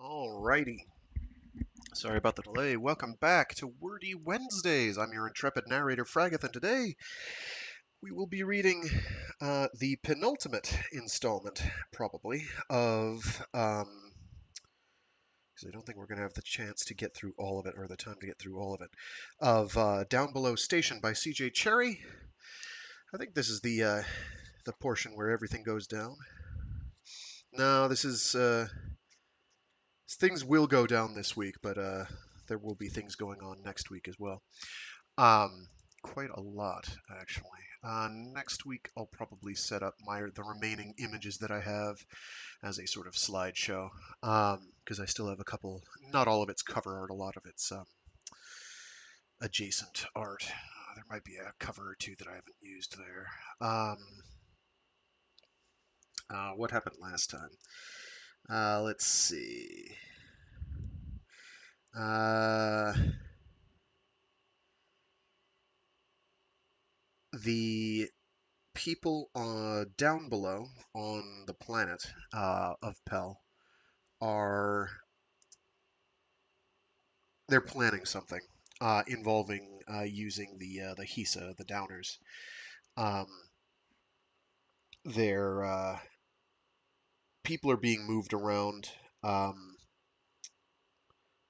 Alrighty. Sorry about the delay. Welcome back to Wordy Wednesdays. I'm your intrepid narrator, Fragath, and today we will be reading the penultimate installment, probably, of. Because I don't think we're going to have the chance to get through all of it, or the time to get through all of it, of Downbelow Station by C.J. Cherryh. I think this is the portion where everything goes down. No, this is. Things will go down this week, but there will be things going on next week as well. Um, Quite a lot, actually. Next week, I'll probably set up the remaining images that I have as a sort of slideshow, because I still have a couple. Not all of it's cover art. A lot of it's adjacent art. There might be a cover or two that I haven't used there. What happened last time? Let's see. Uh, the people down below on the planet of Pell are they're planning something involving using the HISA, the downers. Um, their people are being moved around. Um,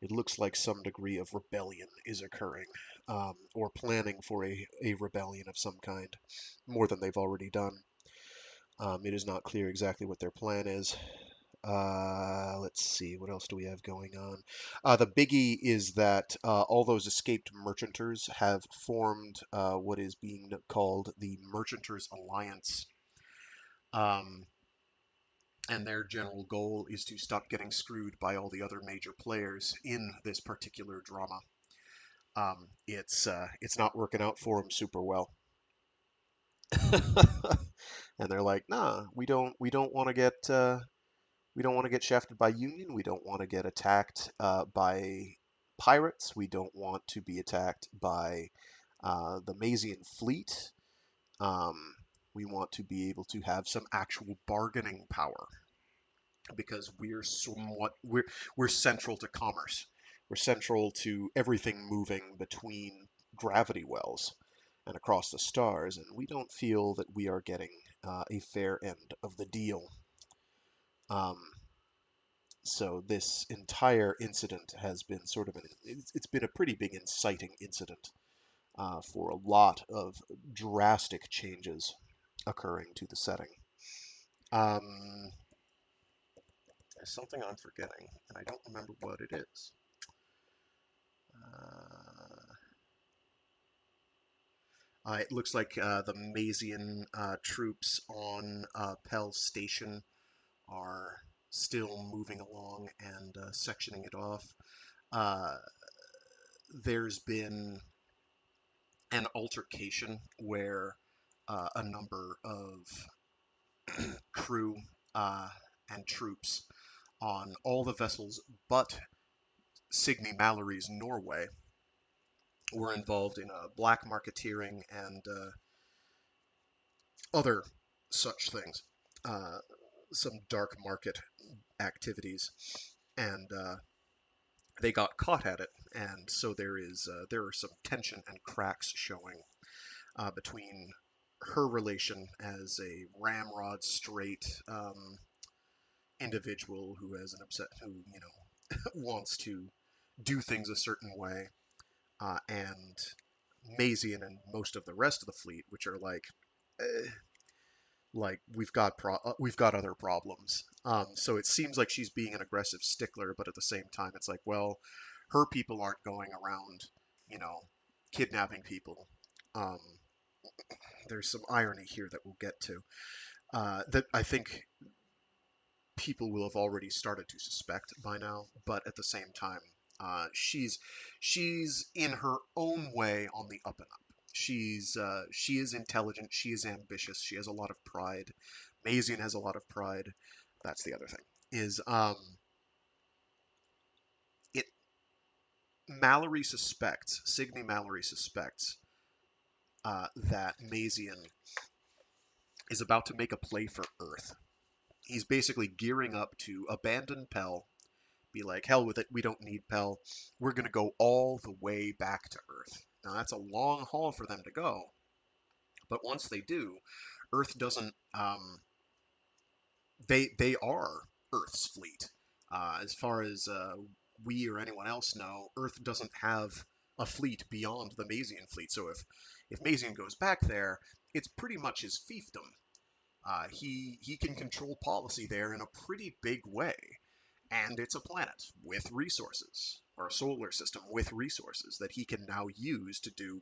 it looks like some degree of rebellion is occurring, or planning for a rebellion of some kind, more than they've already done. It is not clear exactly what their plan is. Let's see, what else do we have going on? The biggie is that all those escaped merchanters have formed what is being called the Merchanters Alliance. Um, and their general goal is to stop getting screwed by all the other major players in this particular drama. It's not working out for them super well. And they're like, nah, we don't want to get we don't want to get shafted by Union. We don't want to get attacked by pirates. We don't want to be attacked by the Mazian fleet. Um, we want to be able to have some actual bargaining power because we're central to commerce. We're central to everything moving between gravity wells and across the stars, and we don't feel that we are getting a fair end of the deal. Um, So this entire incident has been sort of it's been a pretty big inciting incident for a lot of drastic changes occurring to the setting. Um, there's something I'm forgetting, and I don't remember what it is. It looks like the Mazian troops on Pell Station are still moving along and sectioning it off. Uh, there's been an altercation where a number of crew and troops on all the vessels but Signe Mallory's Norway were involved in black marketeering and other such things, uh, some dark market activities, and they got caught at it, and so there are some tension and cracks showing between her relation as a ramrod straight individual who has an upset who wants to do things a certain way, and Mazian and most of the rest of the fleet, which are like we've got other problems. So it seems like she's being an aggressive stickler, but at the same time, it's like, well, her people aren't going around, you know, kidnapping people. Um, there's some irony here that we'll get to. That I think people will have already started to suspect by now, but at the same time, she's in her own way on the up and up. She is intelligent, she is ambitious, she has a lot of pride. Mazian has a lot of pride. That's the other thing. Is it Signe Mallory suspects that Mazian is about to make a play for Earth. He's basically gearing up to abandon Pell, be like, hell with it, we don't need Pell. We're going to go all the way back to Earth. Now, that's a long haul for them to go, but once they do, Earth doesn't. They are Earth's fleet. As far as we or anyone else know, Earth doesn't have a fleet beyond the Mazian fleet. So if Mazian goes back there, it's pretty much his fiefdom. He can control policy there in a pretty big way, and it's a planet with resources, or a solar system with resources that he can now use to do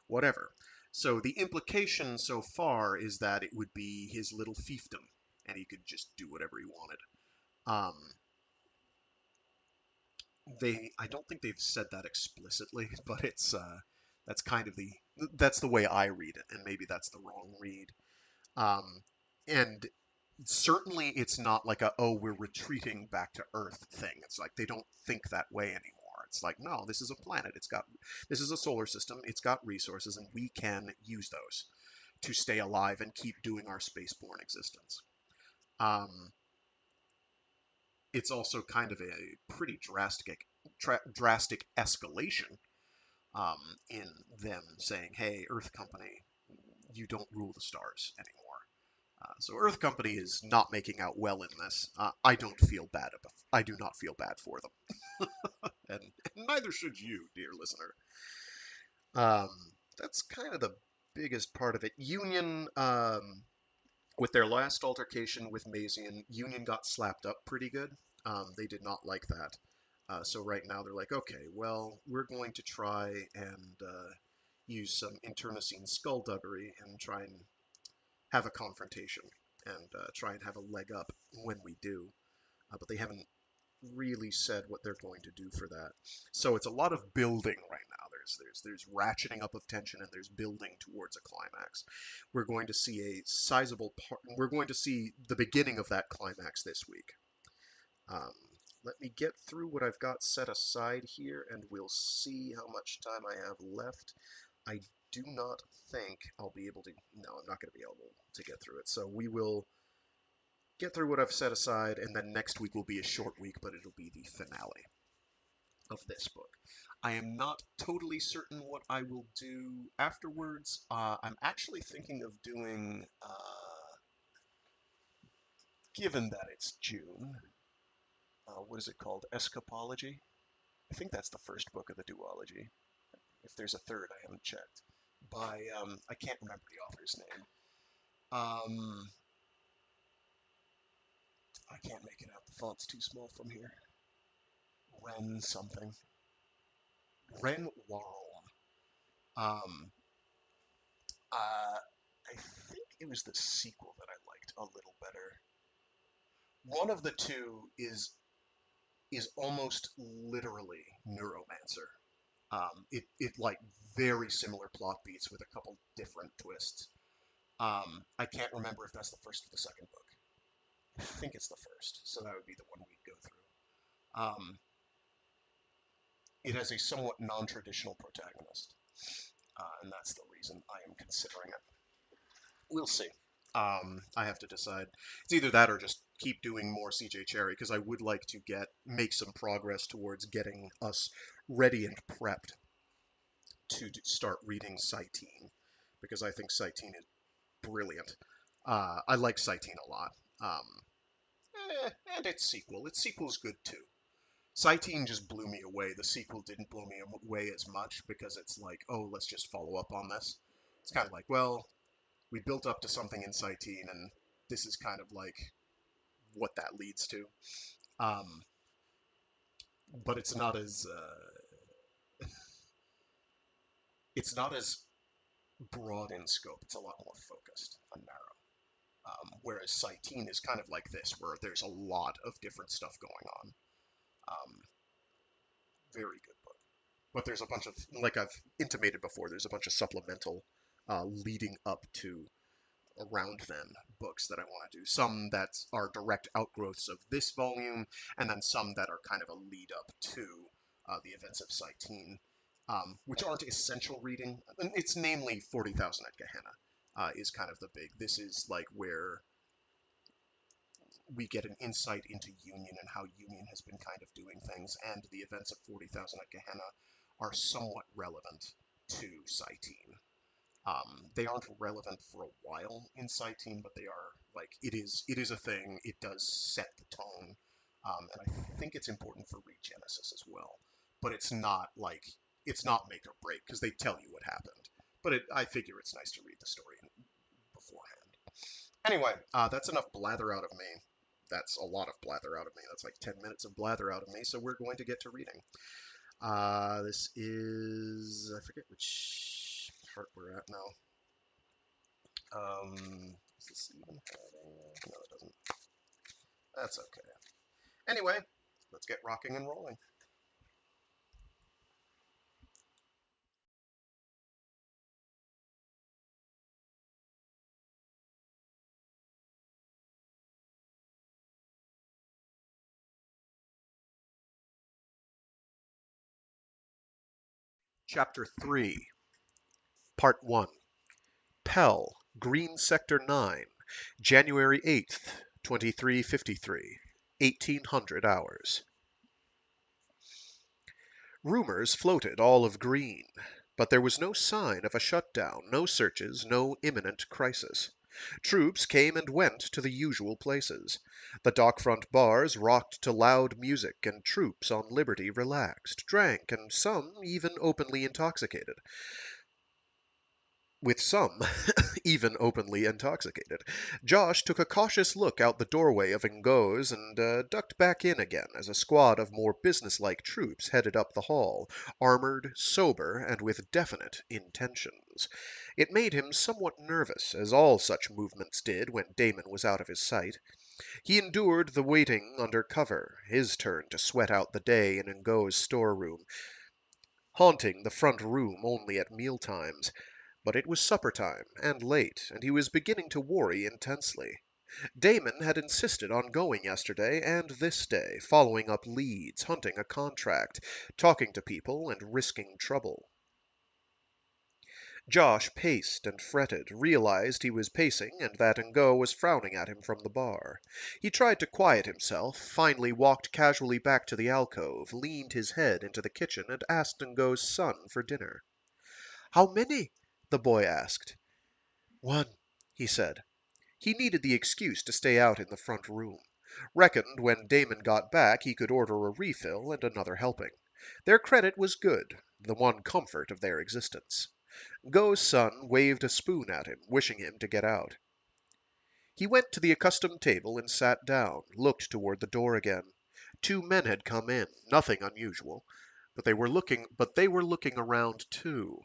whatever. So the implication so far is that it would be his little fiefdom, and he could just do whatever he wanted. Um, I don't think they've said that explicitly, but that's kind of that's the way I read it, and maybe that's the wrong read. Um, and certainly it's not like a, oh, we're retreating back to Earth thing. It's like they don't think that way anymore. It's like, no, this is a planet. This is a solar system. It's got resources, and we can use those to stay alive and keep doing our spaceborne existence. Um, it's also kind of a pretty drastic escalation um, in them saying, hey, Earth Company, you don't rule the stars anymore. So Earth Company is not making out well in this. I don't feel bad. I do not feel bad for them, and neither should you, dear listener. Um, that's kind of the biggest part of it. Union, with their last altercation with Mazian, Union got slapped up pretty good. They did not like that. So right now they're like, okay, well, we're going to try and use some internecine skullduggery and try and have a confrontation and try and have a leg up when we do. But they haven't really said what they're going to do for that. So it's a lot of building right now. There's ratcheting up of tension and there's building towards a climax. We're going to see a sizable part. We're going to see the beginning of that climax this week. Um, Let me get through what I've got set aside here, and we'll see how much time I have left. I do not think I'll be able to. No, I'm not going to be able to get through it. So we will get through what I've set aside, and then next week will be a short week, but it'll be the finale of this book. I am not totally certain what I will do afterwards. I'm actually thinking of doing, given that it's June, what is it called? Escapology? I think that's the first book of the duology. If there's a third, I haven't checked. By, I can't remember the author's name. I can't make it out. The font's too small from here. Ren something. Ren Warl. Um, I think it was the sequel that I liked a little better. One of the two is almost literally Neuromancer. It like very similar plot beats with a couple different twists. I can't remember if that's the first or the second book. I think it's the first, so that would be the one we'd go through. It has a somewhat non-traditional protagonist, and that's the reason I am considering it. We'll see. I have to decide. It's either that or just keep doing more CJ Cherryh because I would like to make some progress towards getting us ready and prepped to start reading Citeen because I think Citeen is brilliant. I like Citeen a lot. And its sequel. Its sequel's good too. Citeen just blew me away. The sequel didn't blow me away as much because it's like, oh, let's just follow up on this. It's kind of like, well, we built up to something in Citeen, and this is kind of like what that leads to. Um, but it's not as broad in scope. It's a lot more focused and narrow. Whereas Citeen is kind of like this, where there's a lot of different stuff going on. Um, Very good book. But there's a bunch of, like I've intimated before, there's a bunch of supplemental leading up to around then books that I want to do. Some that are direct outgrowths of this volume, and then some that are kind of a lead up to the events of Citeen, which aren't essential reading. It's namely 40,000 at Gehenna is kind of the big. This is like where we get an insight into Union and how Union has been kind of doing things, and the events of 40,000 at Gehenna are somewhat relevant to Citeen. They aren't relevant for a while in Citeen, but they are, like, it is a thing. It does set the tone, and I think it's important for Regenesis as well. But it's not make or break because they tell you what happened. But I figure it's nice to read the story beforehand. Anyway, that's enough blather out of me. That's a lot of blather out of me. That's like 10 minutes of blather out of me. So we're going to get to reading. This is, I forget which part we're at now. Is this even heading? No, it doesn't. That's okay. Anyway, let's get rocking and rolling. Chapter 3, Part 1. Pell, Green Sector 9, January 8th, 2353, 1800 hours. Rumors floated all of Green, but there was no sign of a shutdown, no searches, no imminent crisis. Troops came and went to the usual places. The dockfront bars rocked to loud music, and troops on liberty relaxed, drank, and some even openly intoxicated. With some even openly intoxicated. Josh took a cautious look out the doorway of Ngo's and ducked back in again as a squad of more businesslike troops headed up the hall, armored, sober, and with definite intentions. It made him somewhat nervous, as all such movements did when Damon was out of his sight. He endured the waiting under cover, his turn to sweat out the day in Ngo's storeroom, haunting the front room only at mealtimes. But it was supper time, and late, and he was beginning to worry intensely. Damon had insisted on going yesterday and this day, following up leads, hunting a contract, talking to people, and risking trouble. Josh paced and fretted, realized he was pacing and that Ngo was frowning at him from the bar. He tried to quiet himself, finally walked casually back to the alcove, leaned his head into the kitchen, and asked Ngo's son for dinner. "How many?" the boy asked. "One," he said. He needed the excuse to stay out in the front room. Reckoned when Damon got back he could order a refill and another helping. Their credit was good, the one comfort of their existence. Go's son waved a spoon at him, wishing him to get out. He went to the accustomed table and sat down, looked toward the door again. Two men had come in, nothing unusual, but they were looking around too.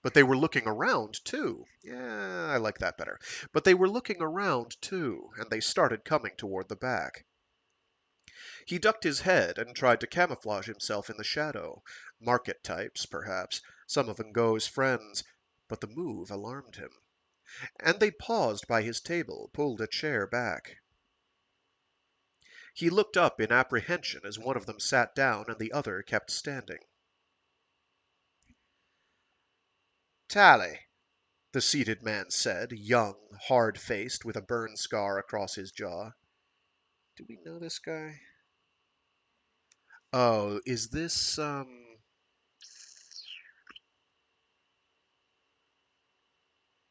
But they were looking around, too. Yeah, I like that better. But they were looking around, too, and they started coming toward the back. He ducked his head and tried to camouflage himself in the shadow. Market types, perhaps, some of Ngo's friends. But the move alarmed him. And they paused by his table, pulled a chair back. He looked up in apprehension as one of them sat down and the other kept standing. "Tally," the seated man said, young, hard-faced, with a burn scar across his jaw. Do we know this guy? Oh, is this,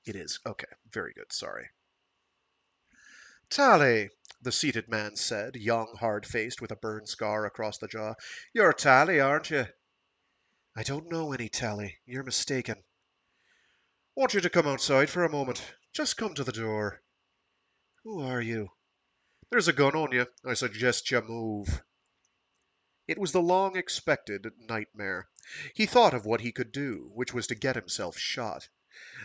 It is. Okay, very good, sorry. "Tally," the seated man said, young, hard-faced, with a burn scar across the jaw. "You're Tally, aren't you?" "I don't know any Tally. You're mistaken." "Want you to come outside for a moment. Just come to the door." "Who are you?" "There's a gun on you. I suggest you move." It was the long-expected nightmare. He thought of what he could do, which was to get himself shot.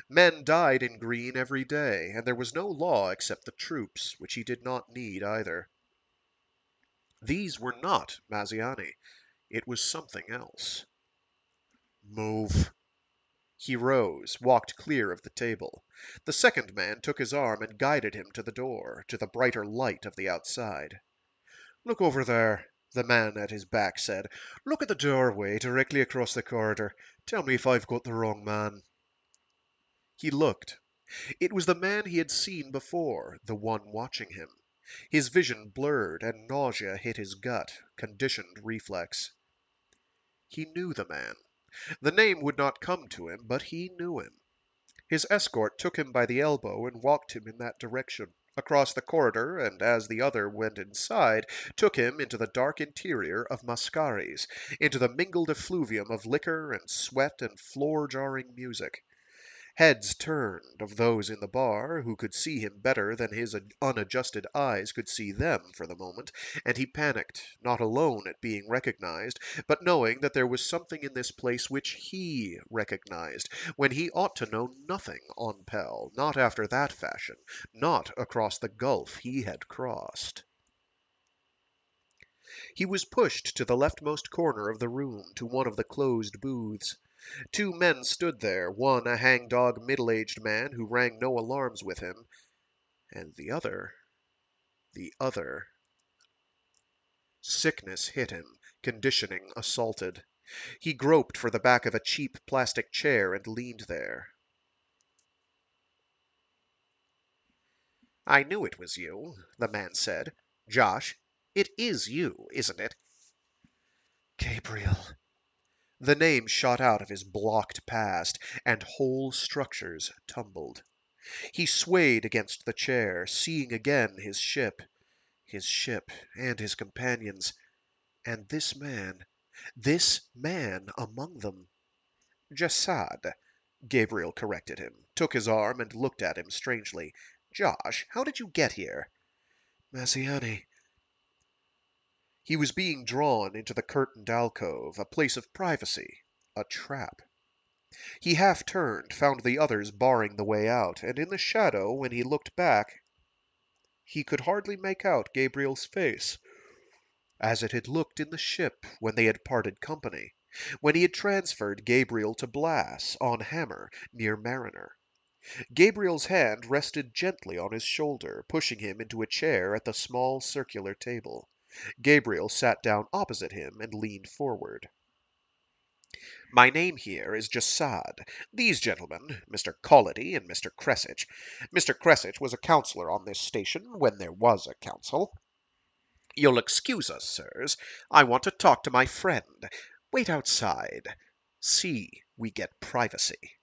Men died in Green every day, and there was no law except the troops, which he did not need either. These were not Maziani. It was something else. "Move." He rose, walked clear of the table. The second man took his arm and guided him to the door, to the brighter light of the outside. "Look over there," the man at his back said. "Look at the doorway directly across the corridor. Tell me if I've got the wrong man." He looked. It was the man he had seen before, the one watching him. His vision blurred, and nausea hit his gut, conditioned reflex. He knew the man. The name would not come to him, but he knew him. His escort took him by the elbow and walked him in that direction, across the corridor, and as the other went inside, took him into the dark interior of Mascari's, into the mingled effluvium of liquor and sweat and floor-jarring music. Heads turned of those in the bar, who could see him better than his unadjusted eyes could see them for the moment, and he panicked, not alone at being recognized, but knowing that there was something in this place which he recognized, when he ought to know nothing on Pell, not after that fashion, not across the gulf he had crossed. He was pushed to the leftmost corner of the room, to one of the closed booths. Two men stood there, one a hang-dog middle-aged man who rang no alarms with him, and the other. Sickness hit him, conditioning assaulted. He groped for the back of a cheap plastic chair and leaned there. "I knew it was you," the man said. "Josh, it is you, isn't it?" Gabriel. The name shot out of his blocked past, and whole structures tumbled. He swayed against the chair, seeing again his ship and his companions, and this man among them. Jasad, Gabriel corrected him, took his arm and looked at him strangely. "Josh, how did you get here?" "Massiani." He was being drawn into the curtained alcove, a place of privacy, a trap. He half turned, found the others barring the way out, and in the shadow, when he looked back, he could hardly make out Gabriel's face, as it had looked in the ship when they had parted company, when he had transferred Gabriel to Blass, on Hammer, near Mariner. Gabriel's hand rested gently on his shoulder, pushing him into a chair at the small circular table. Gabriel sat down opposite him and leaned forward. "My name here is Jasad. These gentlemen, Mr. Colity and Mr. Cressich. Mr. Cressich was a counselor on this station when there was a council. You'll excuse us, sirs. I want to talk to my friend. Wait outside. See we get privacy."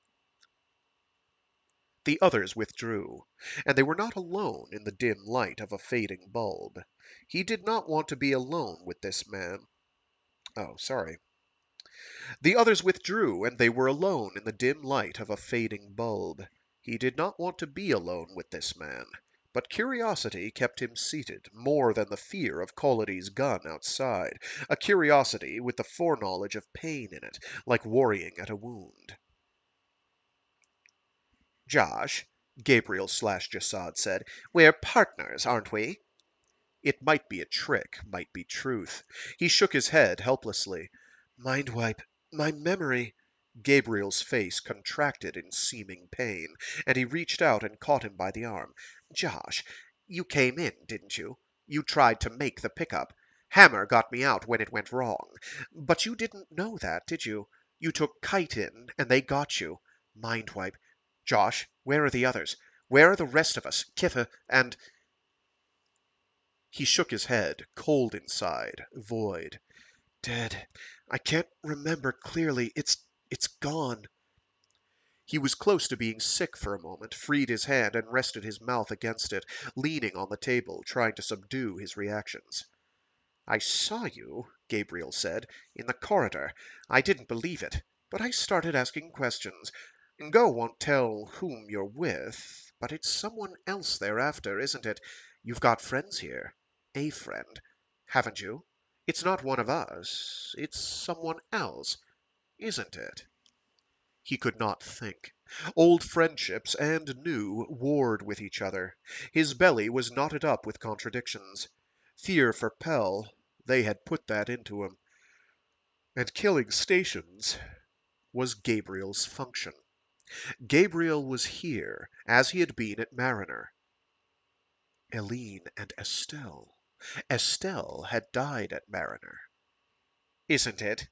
The others withdrew, and they were not alone in the dim light of a fading bulb. He did not want to be alone with this man. Oh, sorry. The others withdrew, and they were alone in the dim light of a fading bulb. He did not want to be alone with this man. But curiosity kept him seated, more than the fear of Collity's gun outside, a curiosity with the foreknowledge of pain in it, like worrying at a wound. "Josh," Gabriel/Jasad said, "we're partners, aren't we?" It might be a trick, might be truth. He shook his head helplessly. "Mind wipe. My memory." Gabriel's face contracted in seeming pain, and he reached out and caught him by the arm. "Josh, you came in, didn't you? You tried to make the pickup. Hammer got me out when it went wrong. But you didn't know that, did you? You took Kite in, and they got you. Mind wipe. Josh, where are the others? Where are the rest of us? Kiffer and—" He shook his head, cold inside, void. "Dead. I can't remember clearly. It's gone." He was close to being sick for a moment, freed his hand and rested his mouth against it, leaning on the table, trying to subdue his reactions. "I saw you," Gabriel said, "in the corridor. I didn't believe it, but I started asking questions. Go won't tell whom you're with, but it's someone else they're after, isn't it? You've got friends here. A friend. Haven't you? It's not one of us. It's someone else, isn't it?" He could not think. Old friendships and new warred with each other. His belly was knotted up with contradictions. Fear for Pell, they had put that into him. And killing stations was Gabriel's function. Gabriel was here, as he had been at Mariner. Eileen and Estelle. Estelle had died at Mariner. "Isn't it?"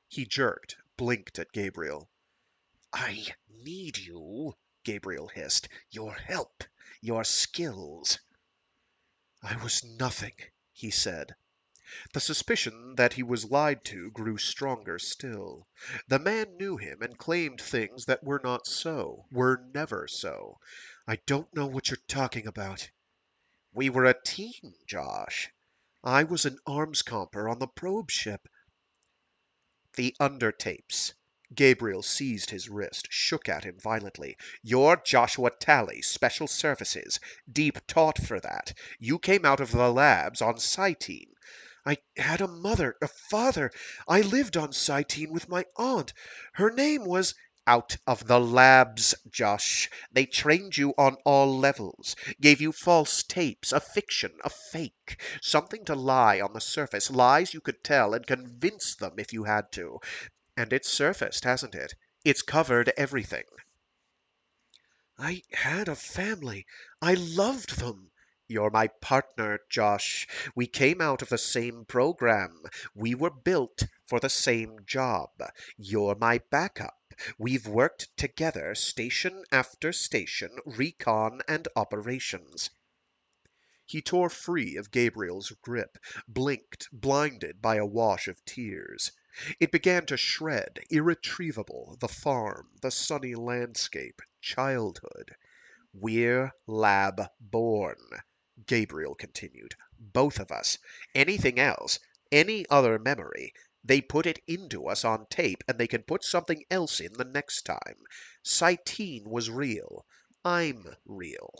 He jerked, blinked at Gabriel. "I need you," Gabriel hissed. "Your help. Your skills." I was nothing, he said. The suspicion that he was lied to grew stronger still. The man knew him and claimed things that were not so, were never so. I don't know what you're talking about. We were a team, Josh. I was an arms comper on the probe ship. The undertapes. Gabriel seized his wrist, shook at him violently. You're Joshua Talley, Special Services. Deep taught for that. You came out of the labs on Cytine. I had a mother, a father. I lived on Cytine with my aunt. Her name was... Out of the labs, Josh. They trained you on all levels, gave you false tapes, a fiction, a fake, something to lie on the surface, lies you could tell and convince them if you had to. And it's surfaced, hasn't it? It's covered everything. I had a family. I loved them. You're my partner, Josh. We came out of the same program. We were built for the same job. You're my backup. We've worked together, station after station, recon and operations. He tore free of Gabriel's grip, blinked, blinded by a wash of tears. It began to shred, irretrievable, the farm, the sunny landscape, childhood. We're lab born, Gabriel continued. Both of us. Anything else, any other memory, they put it into us on tape and they can put something else in the next time. Cytine was real. I'm real.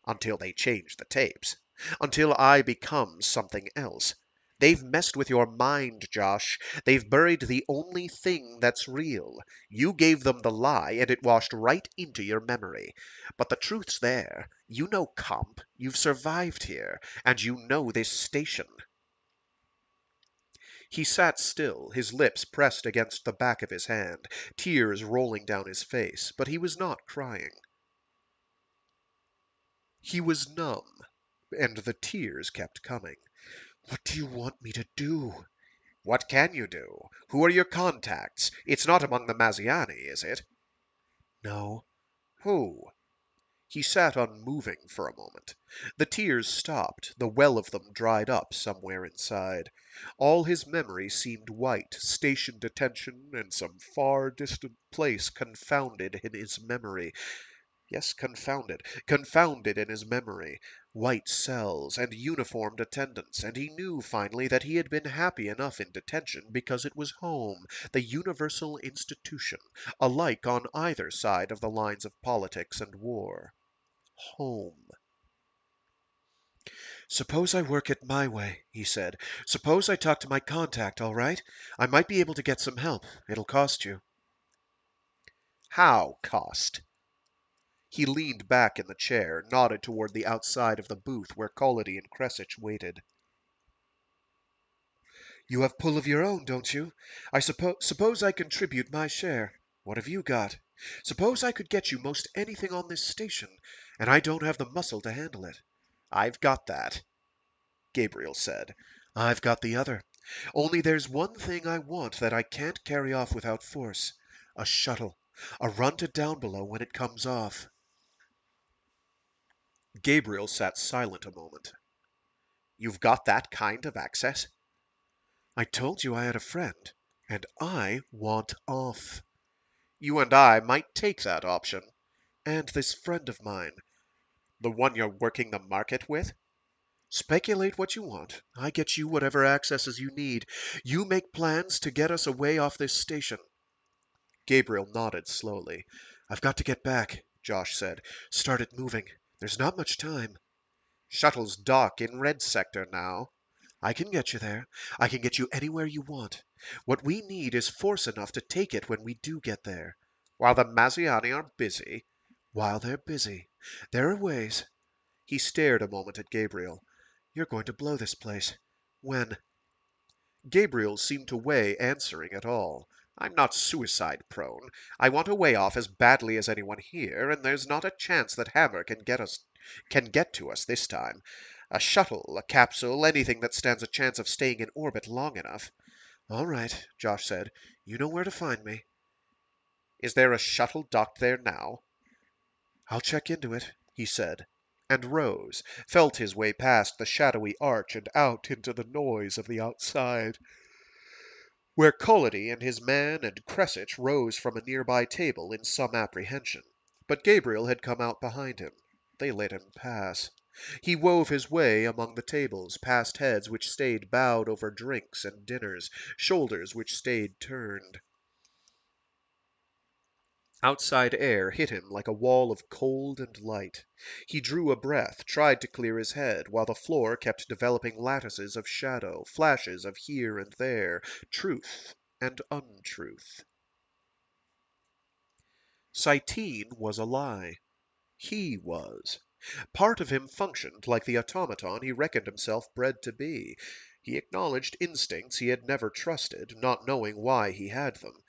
Until they change the tapes. Until I become something else. They've messed with your mind, Josh. They've buried the only thing that's real. You gave them the lie, and it washed right into your memory. But the truth's there. You know Comp. You've survived here. And you know this station. He sat still, his lips pressed against the back of his hand, tears rolling down his face, but he was not crying. He was numb, and the tears kept coming. What do you want me to do? What can you do? Who are your contacts? It's not among the Maziani, is it? No. Who? He sat unmoving for a moment. The tears stopped, the well of them dried up somewhere inside. All his memory seemed white, station detention and some far distant place confounded in his memory. Yes, confounded in his memory. White cells and uniformed attendants, and he knew finally that he had been happy enough in detention because it was home, the universal institution, alike on either side of the lines of politics and war. Home. Suppose I work it my way, he said. Suppose I talk to my contact, all right? I might be able to get some help. It'll cost you. How cost? He leaned back in the chair, nodded toward the outside of the booth where Colody and Kressich waited. You have pull of your own, don't you? Suppose I contribute my share. What have you got? Suppose I could get you most anything on this station, and I don't have the muscle to handle it. I've got that, Gabriel said. I've got the other. Only there's one thing I want that I can't carry off without force. A shuttle. A run to Downbelow when it comes off. Gabriel sat silent a moment. You've got that kind of access? I told you I had a friend, and I want off. You and I might take that option. And this friend of mine. The one you're working the market with? Speculate what you want. I get you whatever accesses you need. You make plans to get us away off this station. Gabriel nodded slowly. I've got to get back, Josh said. Start it moving. There's not much time. Shuttles dock in Red Sector now. I can get you there. I can get you anywhere you want. What we need is force enough to take it when we do get there. While the Maziani are busy. While they're busy. There are ways. He stared a moment at Gabriel. You're going to blow this place. When? Gabriel seemed to weigh answering at all. I'm not suicide prone. I want a way off as badly as anyone here, and there's not a chance that Hammer can get to us this time. A shuttle, a capsule, anything that stands a chance of staying in orbit long enough. All right, Josh said. You know where to find me. Is there a shuttle docked there now? I'll check into it, he said. and rose, felt his way past the shadowy arch and out into the noise of the outside, where Collody and his man and Cressit rose from a nearby table in some apprehension. But Gabriel had come out behind him. They let him pass. He wove his way among the tables, past heads which stayed bowed over drinks and dinners, shoulders which stayed turned. Outside air hit him like a wall of cold and light. He drew a breath, tried to clear his head, while the floor kept developing lattices of shadow, flashes of here and there, truth and untruth. Cytine was a lie. He was. Part of him functioned like the automaton he reckoned himself bred to be. He acknowledged instincts he had never trusted, not knowing why he had them.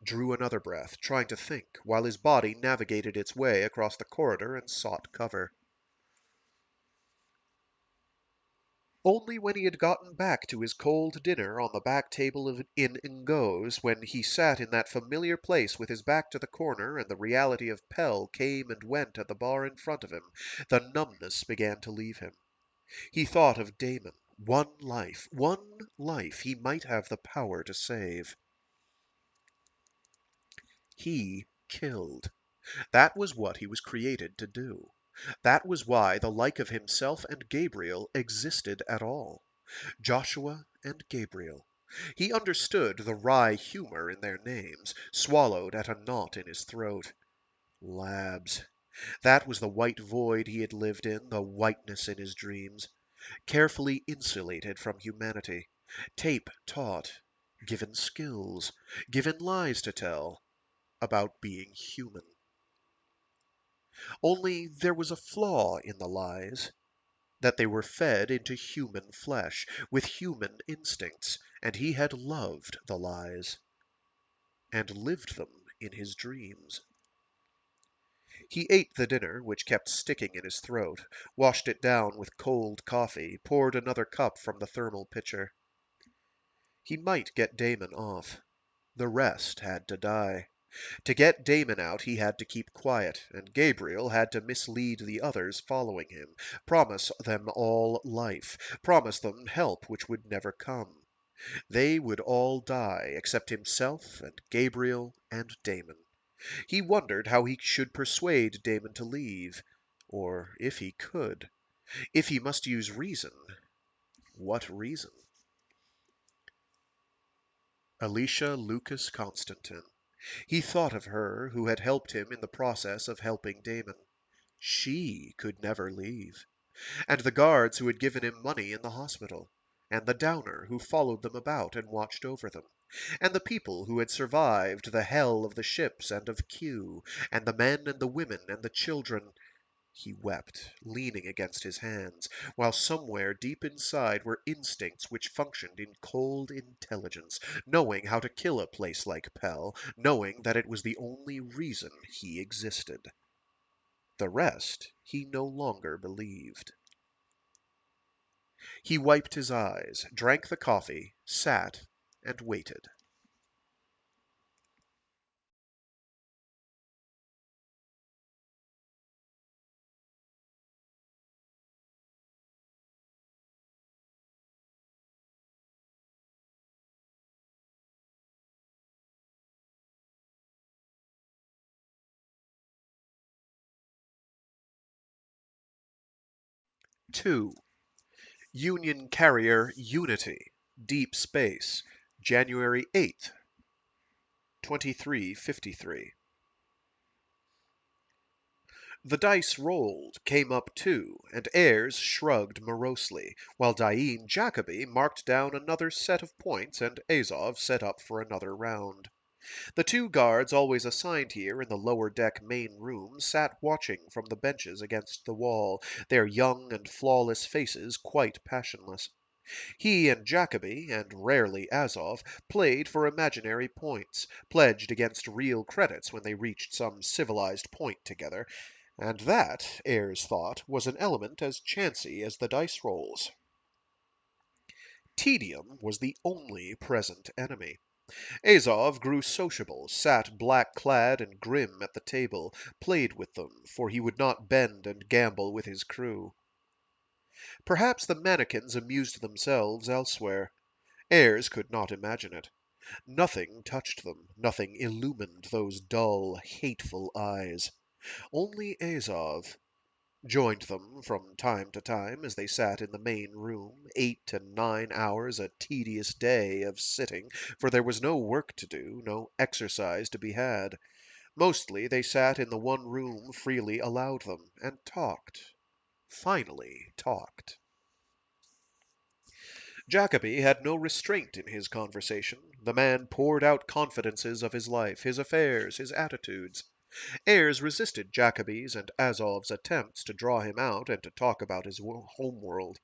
Drew another breath, trying to think, while his body navigated its way across the corridor and sought cover. Only when he had gotten back to his cold dinner on the back table in Ngo's, when he sat in that familiar place with his back to the corner and the reality of Pell came and went at the bar in front of him, the numbness began to leave him. He thought of Damon. One life he might have the power to save. He killed. That was what he was created to do. That was why the like of himself and Gabriel existed at all. Joshua and Gabriel. He understood the wry humor in their names, swallowed at a knot in his throat. Labs. That was the white void he had lived in, the whiteness in his dreams. Carefully insulated from humanity. Tape taught. Given skills. Given lies to tell. About being human. Only there was a flaw in the lies, that they were fed into human flesh, with human instincts, and he had loved the lies, and lived them in his dreams. He ate the dinner, which kept sticking in his throat, washed it down with cold coffee, poured another cup from the thermal pitcher. He might get Damon off. The rest had to die. To get Damon out he had to keep quiet, and Gabriel had to mislead the others following him, promise them all life, promise them help which would never come. They would all die, except himself and Gabriel and Damon. He wondered how he should persuade Damon to leave, or if he could. If he must use reason, what reason? Alicia Lucas Constantin. He thought of her who had helped him in the process of helping Damon. She could never leave. And the guards who had given him money in the hospital. And the Downer who followed them about and watched over them. And the people who had survived the hell of the ships and of Q. And the men and the women and the children. He wept, leaning against his hands, while somewhere deep inside were instincts which functioned in cold intelligence, knowing how to kill a place like Pell, knowing that it was the only reason he existed. The rest he no longer believed. He wiped his eyes, drank the coffee, sat, and waited. Two. Union Carrier Unity, Deep Space, January 8th, 2353. The dice rolled, came up two, and Ayres shrugged morosely, while Dain Jacobi marked down another set of points and Azov set up for another round. The two guards always assigned here in the lower deck main room sat watching from the benches against the wall, their young and flawless faces quite passionless. He and Jacobi, and rarely Azov, played for imaginary points, pledged against real credits when they reached some civilized point together, and that, Ayres thought, was an element as chancy as the dice rolls. Tedium was the only present enemy. Azov grew sociable, sat black-clad and grim at the table, played with them, for he would not bend and gamble with his crew. Perhaps the mannikins amused themselves elsewhere. Ayres could not imagine it. Nothing touched them, nothing illumined those dull, hateful eyes. Only Azov joined them from time to time as they sat in the main room, 8 and 9 hours a tedious day of sitting, for there was no work to do, no exercise to be had. Mostly they sat in the one room freely allowed them, and talked. Finally talked. Jacoby had no restraint in his conversation. The man poured out confidences of his life, his affairs, his attitudes. Ayres resisted Jacoby's and Azov's attempts to draw him out and to talk about his home world.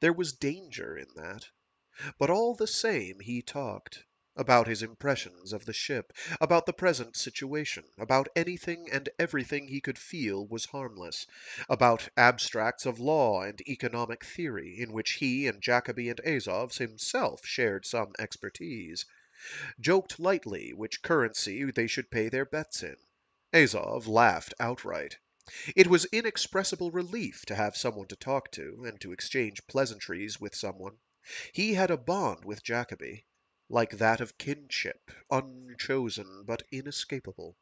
There was danger in that. But all the same he talked. About his impressions of the ship, about the present situation, about anything and everything he could feel was harmless, about abstracts of law and economic theory, in which he and Jacoby and Azov himself shared some expertise, joked lightly which currency they should pay their bets in. Azov laughed outright. It was inexpressible relief to have someone to talk to, and to exchange pleasantries with someone. He had a bond with Jacoby, like that of kinship, unchosen but inescapable.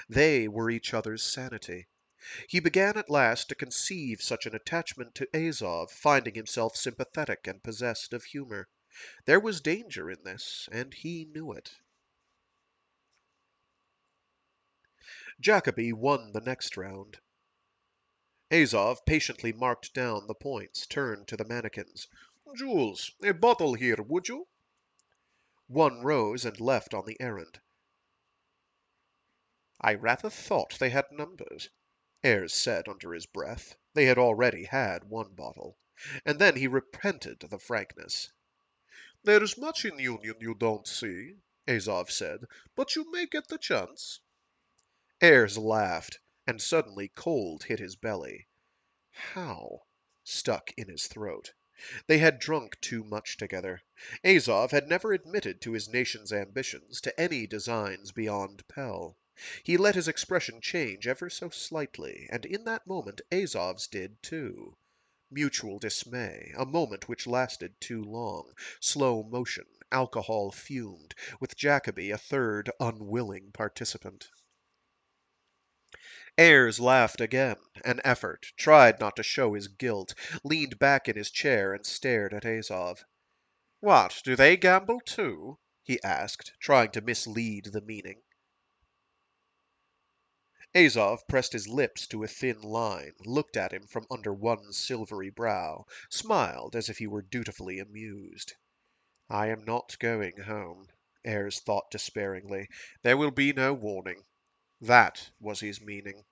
They were each other's sanity. He began at last to conceive such an attachment to Azov, finding himself sympathetic and possessed of humor. There was danger in this, and he knew it. Jacoby won the next round. Azov patiently marked down the points, turned to the mannikins. "Jules, a bottle here, would you?" One rose and left on the errand. "I rather thought they had numbers," Ayres said under his breath. They had already had one bottle. And then he repented the frankness. "There's much in Union you don't see," Azov said, "but you may get the chance." Ayres laughed, and suddenly cold hit his belly. "How?" stuck in his throat. They had drunk too much together. Azov had never admitted to his nation's ambitions, to any designs beyond Pell. He let his expression change ever so slightly, and in that moment Azov's did too. Mutual dismay, a moment which lasted too long, slow motion, alcohol fumed, with Jacoby a third unwilling participant. Ayres laughed again, an effort, tried not to show his guilt, leaned back in his chair and stared at Azov. "What, do they gamble too?" he asked, trying to mislead the meaning. Azov pressed his lips to a thin line, looked at him from under one silvery brow, smiled as if he were dutifully amused. "I am not going home," Ayres thought despairingly. "There will be no warning." That was his meaning.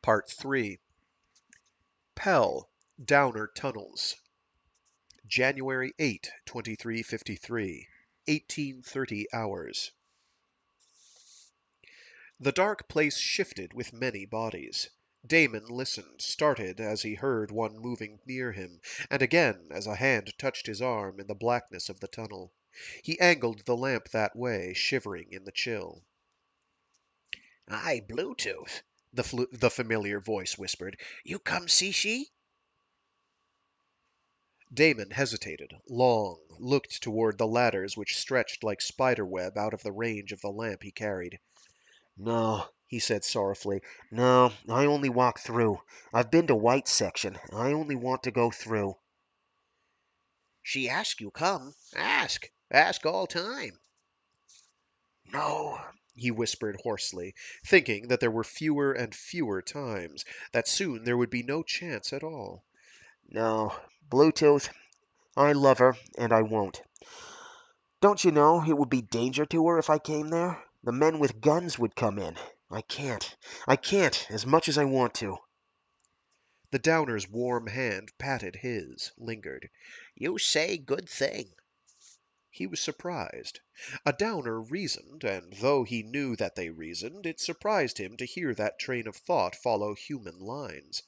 Part 3. Pell, Downer Tunnels. January 8, 2353. 1830 hours. The dark place shifted with many bodies. Damon listened, started as he heard one moving near him, and again as a hand touched his arm in the blackness of the tunnel. He angled the lamp that way, shivering in the chill. "Aye, Bluetooth," The familiar voice whispered. "You come see she?" Damon hesitated, long, looked toward the ladders which stretched like spider web out of the range of the lamp he carried. "No," he said sorrowfully. "No, I only walk through. I've been to White's section. I only want to go through." She ask you come. Ask. Ask all time. "No," He whispered hoarsely, thinking that there were fewer and fewer times, that soon there would be no chance at all. "no. Bluetooth, I love her, and I won't. Don't you know it would be danger to her if I came there? The men with guns would come in. I can't. I can't, as much as I want to." The Downer's warm hand patted his, lingered. You say good thing. He was surprised. A Downer reasoned, and though he knew that they reasoned, it surprised him to hear that train of thought follow human lines.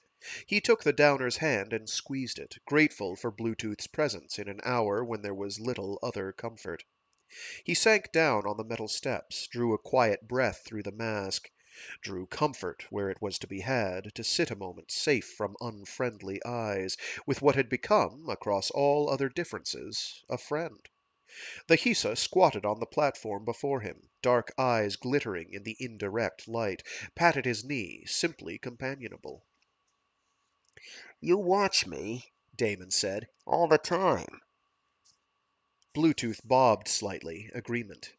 He took the Downer's hand and squeezed it, grateful for Bluetooth's presence in an hour when there was little other comfort. He sank down on the metal steps, drew a quiet breath through the mask, drew comfort where it was to be had, to sit a moment safe from unfriendly eyes, with what had become, across all other differences, a friend. The Hisa squatted on the platform before him, dark eyes glittering in the indirect light, patted his knee, simply companionable. You watch me, Damon said. all the time. Bluetooth bobbed slightly, agreement.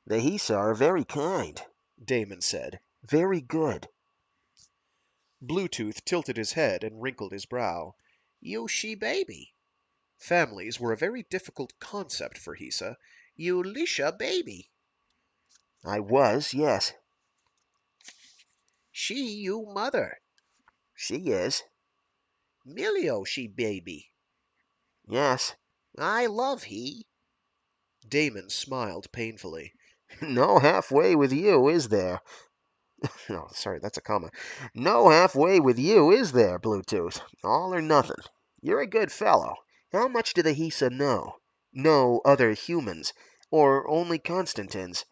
The Hisa are very kind. Damon said. Very good. Bluetooth tilted his head and wrinkled his brow. You she baby. Families were a very difficult concept for Hisa. You Lisha baby. I was, yes. She you mother. She is. Milio she baby. Yes. I love he. Damon smiled painfully. No halfway with you, is there? No, sorry, that's a comma. No halfway with you, is there, Bluetooth? All or nothing. You're a good fellow. How much do the Hisa know? Know other humans? Or only Constantins?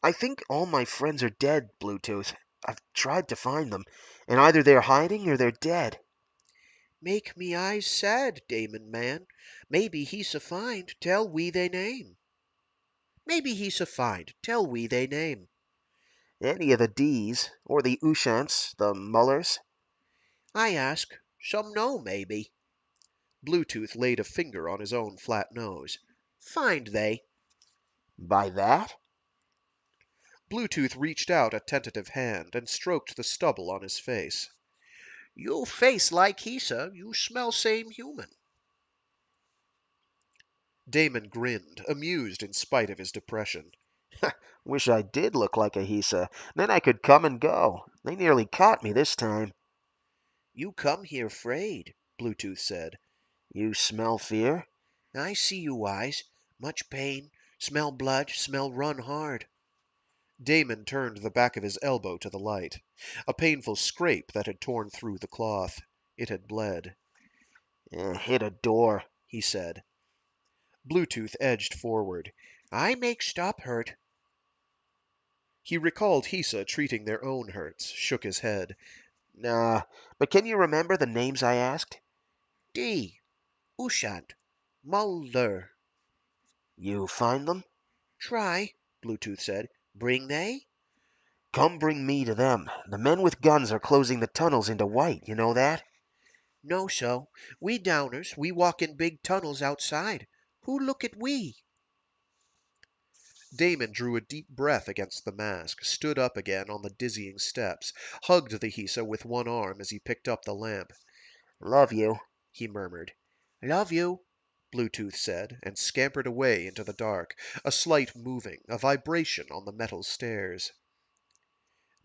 I think all my friends are dead, Bluetooth. I've tried to find them, and either they're hiding or they're dead. Make me eyes sad, Damon man. Maybe he's a find, tell we they name. Maybe he's a find, tell we they name. Any of the D's, or the Ushants, the Mullers. I ask, some know maybe. Bluetooth laid a finger on his own flat nose. Find they. By that? Bluetooth reached out a tentative hand and stroked the stubble on his face. You face like Hisa, you smell same human. Damon grinned, amused in spite of his depression. Wish I did look like a Hisa. Then I could come and go. They nearly caught me this time. You come here afraid, Bluetooth said. You smell fear? I see you eyes. Much pain. Smell blood, smell run hard. Damon turned the back of his elbow to the light. A painful scrape that had torn through the cloth. It had bled. Hit a door, He said. Bluetooth edged forward. I make stop hurt. He recalled Hisa treating their own hurts, shook his head. Nah, but can you remember the names I asked? D. Ushant. Mulder. You find them? Try, Bluetooth said. Bring they? Come bring me to them. The men with guns are closing the tunnels into White, you know that? No so. We downers, we walk in big tunnels outside. Who look at we? Damon drew a deep breath against the mask, stood up again on the dizzying steps, hugged the Hisa with one arm as he picked up the lamp. Love you, He murmured. Love you. Bluetooth said, and scampered away into the dark, a slight moving, a vibration on the metal stairs.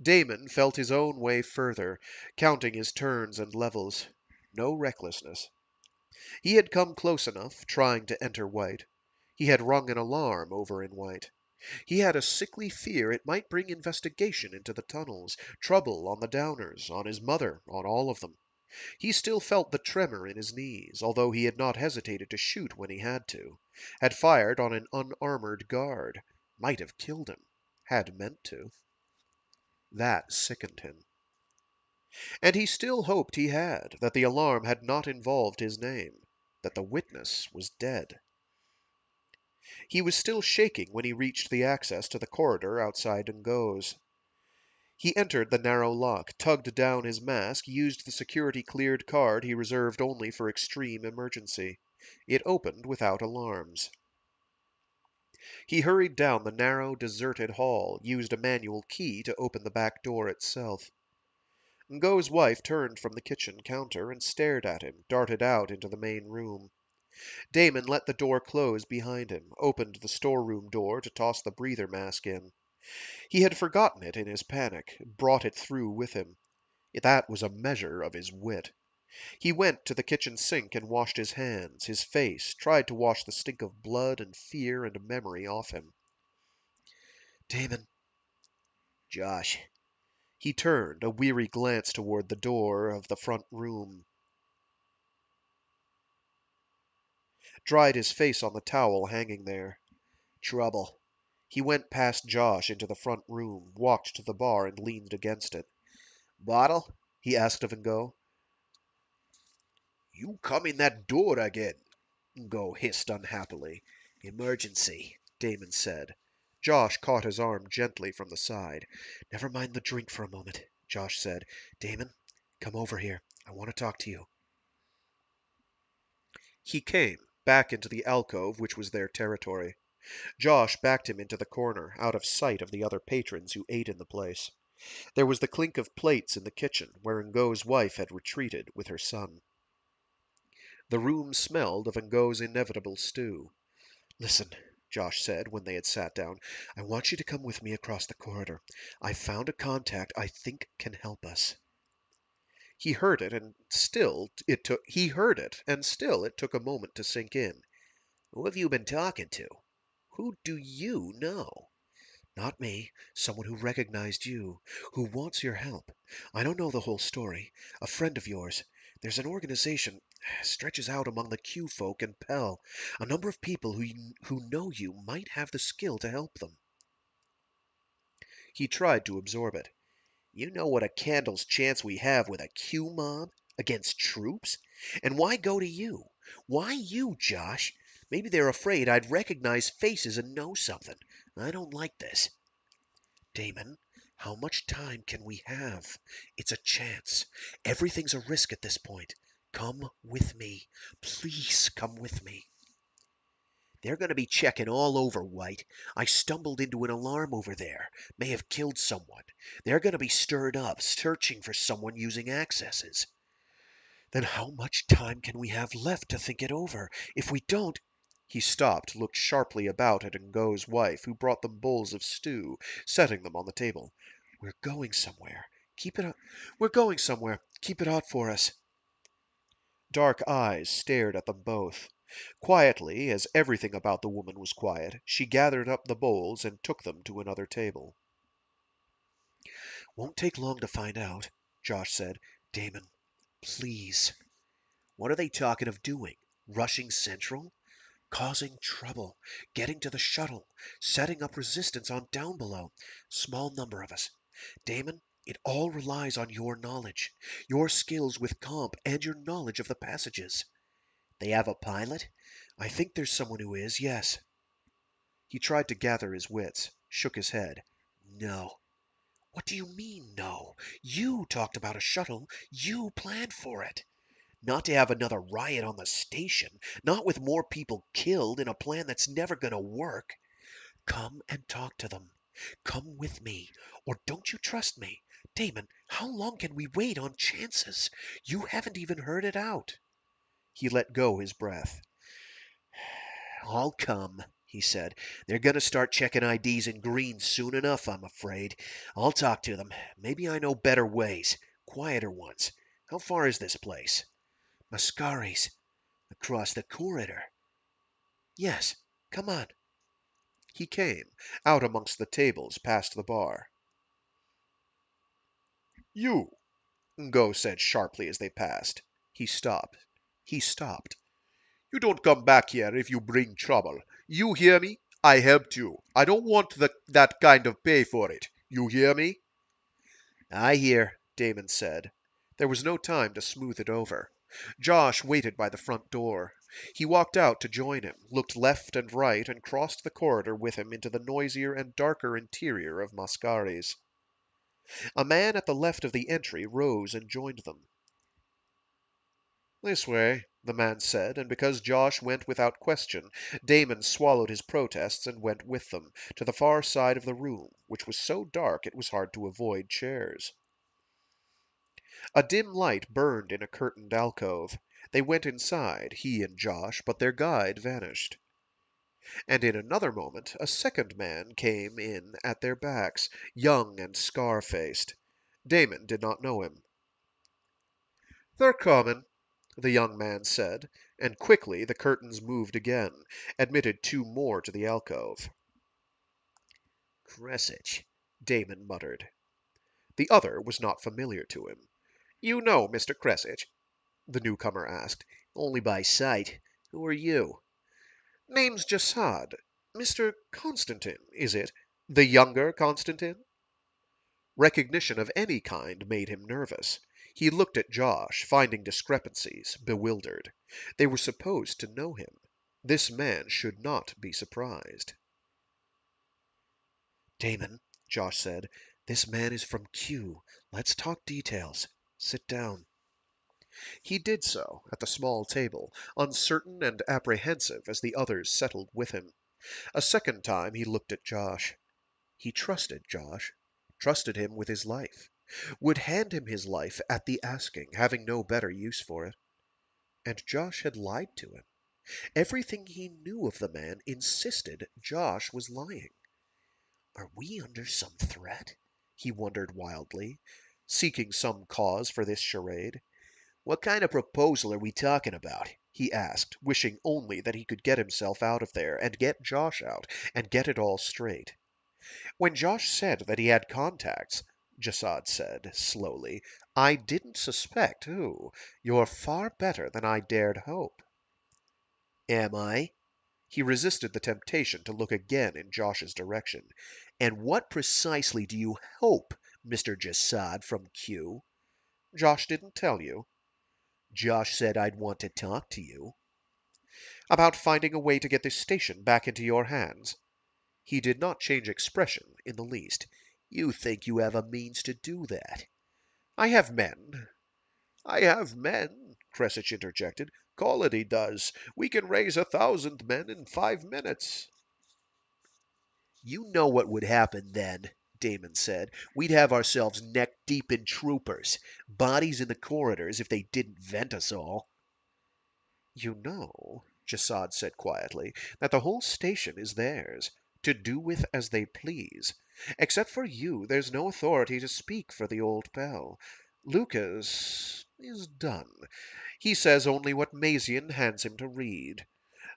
Damon felt his own way further, counting his turns and levels. No recklessness. He had come close enough, trying to enter White. He had rung an alarm over in White. He had a sickly fear it might bring investigation into the tunnels, trouble on the Downers, on his mother, on all of them. He still felt the tremor in his knees, although he had not hesitated to shoot when he had to. Had fired on an unarmored guard. Might have killed him. Had meant to. That sickened him. And he still hoped he had, that the alarm had not involved his name, that the witness was dead. He was still shaking when he reached the access to the corridor outside Ngo's. He entered the narrow lock, tugged down his mask, used the security-cleared card he reserved only for extreme emergency. It opened without alarms. He hurried down the narrow, deserted hall, used a manual key to open the back door itself. Ngo's wife turned from the kitchen counter and stared at him, darted out into the main room. Damon let the door close behind him, opened the storeroom door to toss the breather mask in. He had forgotten it in his panic, brought it through with him. That was a measure of his wit. He went to the kitchen sink and washed his hands, his face, tried to wash the stink of blood and fear and memory off him. Damon. Josh. He turned, a weary glance toward the door of the front room, dried his face on the towel hanging there. Trouble. He went past Josh into the front room, walked to the bar, and leaned against it. Bottle? He asked of Ngo. You come in that door again, Ngo hissed unhappily. Emergency, Damon said. Josh caught his arm gently from the side. Never mind the drink for a moment, Josh said. Damon, come over here. I want to talk to you. He came, back into the alcove which was their territory. Josh backed him into the corner, out of sight of the other patrons who ate in the place. There was the clink of plates in the kitchen, where Ngo's wife had retreated with her son. The room smelled of Ngo's inevitable stew. Listen, Josh said when they had sat down. I want you to come with me across the corridor. I've found a contact I think can help us. He heard it, and still it took a moment to sink in. Who have you been talking to? Who do you know? Not me. Someone who recognized you, who wants your help. I don't know the whole story. A friend of yours. There's an organization stretches out among the Q folk and Pell. A number of people who know you might have the skill to help them. He tried to absorb it. You know what a candle's chance we have with a Q mob against troops? And why go to you? Why you, Josh? Maybe they're afraid I'd recognize faces and know something. I don't like this. Damon, how much time can we have? It's a chance. Everything's a risk at this point. Come with me. Please come with me. They're going to be checking all over, White. I stumbled into an alarm over there. May have killed someone. They're going to be stirred up, searching for someone using accesses. Then how much time can we have left to think it over? If we don't. He stopped, looked sharply about at Ngo's wife, who brought them bowls of stew, setting them on the table. We're going somewhere. Keep it up. We're going somewhere. Keep it hot for us. Dark eyes stared at them both. Quietly, as everything about the woman was quiet, she gathered up the bowls and took them to another table. Won't take long to find out, Josh said. Damon, please. What are they talking of doing? Rushing Central? Causing trouble. Getting to the shuttle. Setting up resistance on Downbelow. Small number of us. Damon, it all relies on your knowledge, your skills with comp, and your knowledge of the passages. They have a pilot? I think there's someone who is, yes. He tried to gather his wits, shook his head. No. What do you mean, no? You talked about a shuttle. You planned for it. Not to have another riot on the station. Not with more people killed in a plan that's never going to work. Come and talk to them. Come with me. Or don't you trust me? Damon, how long can we wait on chances? You haven't even heard it out. He let go his breath. I'll come, he said. They're going to start checking IDs in green soon enough, I'm afraid. I'll talk to them. Maybe I know better ways, quieter ones. How far is this place? Mascari's. Across the corridor. Yes, come on. He came, out amongst the tables, past the bar. You, Ngo said sharply as they passed. He stopped. He stopped. You don't come back here if you bring trouble. You hear me? I helped you. I don't want that kind of pay for it. You hear me? I hear, Damon said. There was no time to smooth it over. Josh waited by the front door. He walked out to join him, looked left and right, and crossed the corridor with him into the noisier and darker interior of Mascari's. A man at the left of the entry rose and joined them. This way, the man said, and because Josh went without question, Damon swallowed his protests and went with them, to the far side of the room, which was so dark it was hard to avoid chairs. A dim light burned in a curtained alcove. They went inside, he and Josh, but their guide vanished. And in another moment a second man came in at their backs, young and scar-faced. Damon did not know him. "They're comin'," the young man said, and quickly the curtains moved again, admitted two more to the alcove. "Cressit," Damon muttered. The other was not familiar to him. "You know Mr. Cressit?" the newcomer asked. "Only by sight. Who are you?" "Name's Jasad. Mr. Constantine, is it? The younger Constantine?" Recognition of any kind made him nervous. He looked at Josh, finding discrepancies, bewildered. They were supposed to know him. This man should not be surprised. "Damon," Josh said, "this man is from Q. Let's talk details. Sit down." He did so, at the small table, uncertain and apprehensive as the others settled with him. A second time he looked at Josh. He trusted Josh, trusted him with his life, would hand him his life at the asking, having no better use for it. And Josh had lied to him. Everything he knew of the man insisted Josh was lying. Are we under some threat? He wondered wildly, seeking some cause for this charade. "What kind of proposal are we talking about?" he asked, wishing only that he could get himself out of there, and get Josh out, and get it all straight. "When Josh said that he had contacts," Jasad said, slowly, "I didn't suspect who. You're far better than I dared hope." "Am I?" He resisted the temptation to look again in Josh's direction. "And what precisely do you hope, Mr. Jasad from Q?" "Josh didn't tell you." "Josh said I'd want to talk to you." "About finding a way to get this station back into your hands?" He did not change expression in the least. "You think you have a means to do that?" "I have men." "I have men," Cressit interjected. "Colody does. We can raise 1,000 men in 5 minutes." "You know what would happen then," Damon said. "We'd have ourselves neck deep in troopers. Bodies in the corridors if they didn't vent us all." "You know," Jasad said quietly, "that the whole station is theirs, to do with as they please. Except for you, there's no authority to speak for the old pal. Lucas is done. He says only what Mazian hands him to read.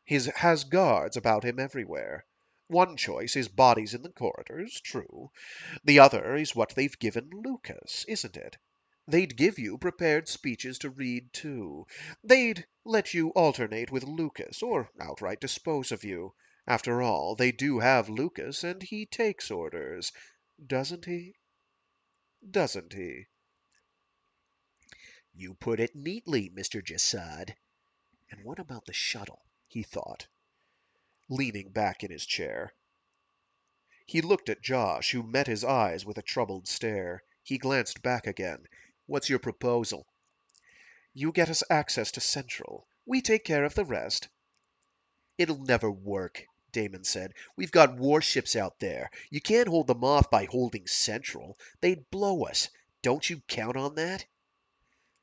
He has guards about him everywhere. One choice is bodies in the corridors, true. The other is what they've given Lucas, isn't it? They'd give you prepared speeches to read, too. They'd let you alternate with Lucas, or outright dispose of you. After all, they do have Lucas, and he takes orders. Doesn't he? Doesn't he?" "You put it neatly, Mr. Jasad." "And what about the shuttle?" he thought, Leaning back in his chair. He looked at Josh, who met his eyes with a troubled stare. He glanced back again. "What's your proposal?" "You get us access to Central. We take care of the rest." "It'll never work," Damon said. "We've got warships out there. You can't hold them off by holding Central. They'd blow us. Don't you count on that?"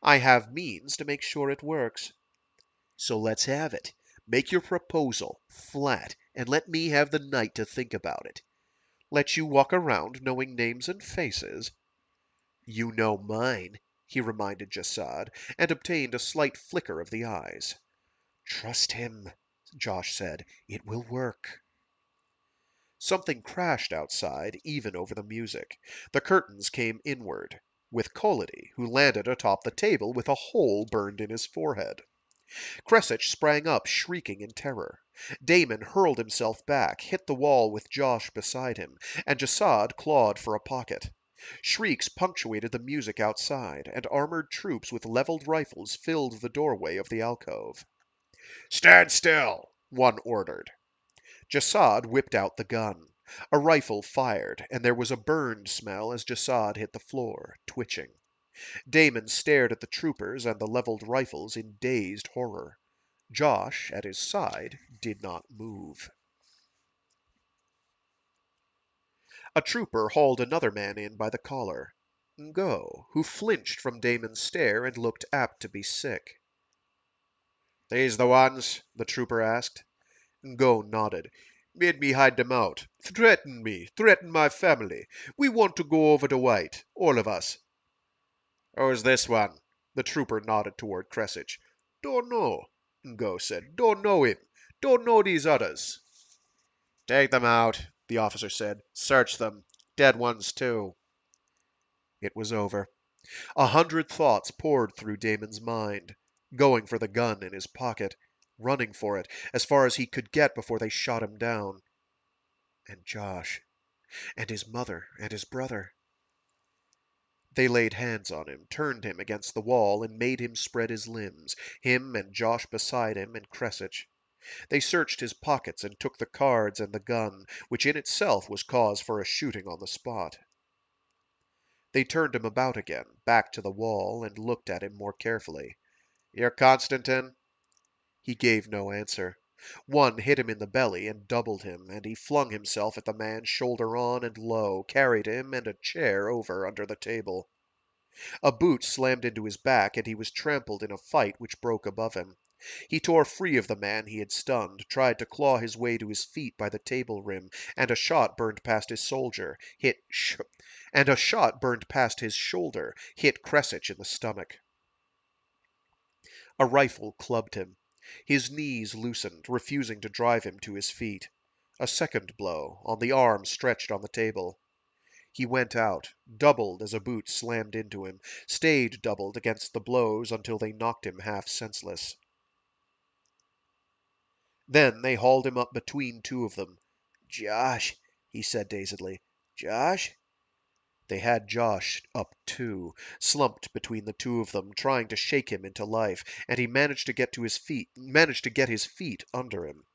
I have means to make sure it works. "So let's have it. Make your proposal, flat, and let me have the night to think about it." Let you walk around knowing names and faces. "You know mine," He reminded Jasad, and obtained a slight flicker of the eyes. Trust him, Josh said. It will work. Something crashed outside, even over the music. The curtains came inward, with Colody, who landed atop the table with a hole burned in his forehead. Cressit sprang up, shrieking in terror. Damon hurled himself back, hit the wall with Josh beside him, and Jasad clawed for a pocket. Shrieks punctuated the music outside, and armored troops with leveled rifles filled the doorway of the alcove. "Stand still!" one ordered. Jasad whipped out the gun. A rifle fired, and there was a burned smell as Jasad hit the floor, twitching. Damon stared at the troopers and the leveled rifles in dazed horror. Josh, at his side, did not move. A trooper hauled another man in by the collar. Ngo, who flinched from Damon's stare and looked apt to be sick. "These the ones?" the trooper asked. Ngo nodded. "Made me hide them out. Threatened me. Threatened my family. We want to go over to White. All of us." "Who's this one?" The trooper nodded toward Cresich. Don't know, Ngo said. Don't know him. Don't know these others. Take them out, the officer said. Search them. Dead ones, too. It was over. 100 thoughts poured through Damon's mind. Going for the gun in his pocket. Running for it, as far as he could get before they shot him down. And Josh. And his mother and his brother. They laid hands on him, turned him against the wall, and made him spread his limbs, him and Josh beside him and Cresich. They searched his pockets and took the cards and the gun, which in itself was cause for a shooting on the spot. They turned him about again, back to the wall, and looked at him more carefully. You're Constantine? He gave no answer. One hit him in the belly and doubled him, and he flung himself at the man shoulder on and low, carried him and a chair over under the table. A boot slammed into his back, and he was trampled in a fight which broke above him. He tore free of the man he had stunned, tried to claw his way to his feet by the table rim, and a shot burned past his shoulder, hit Cresich in the stomach. A rifle clubbed him. His knees loosened, refusing to drive him to his feet. A second blow, on the arm stretched on the table. He went out, doubled as a boot slammed into him, stayed doubled against the blows until they knocked him half senseless. Then they hauled him up between two of them. Josh, he said dazedly. Josh? They had Josh up too, slumped between the two of them, trying to shake him into life, and he managed to get his feet under him.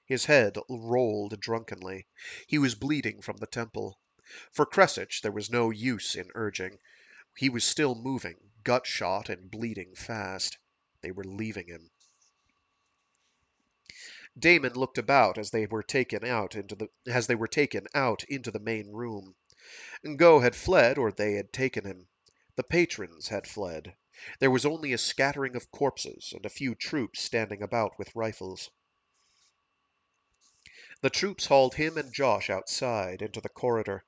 His head rolled drunkenly. He was bleeding from the temple. For Cresich there was no use in urging. He was still moving, gut shot and bleeding fast. They were leaving him. Damon looked about as they were taken out into the main room. Ngo had fled, or they had taken him. The patrons had fled. There was only a scattering of corpses and a few troops standing about with rifles. The troops hauled him and Josh outside, into the corridor.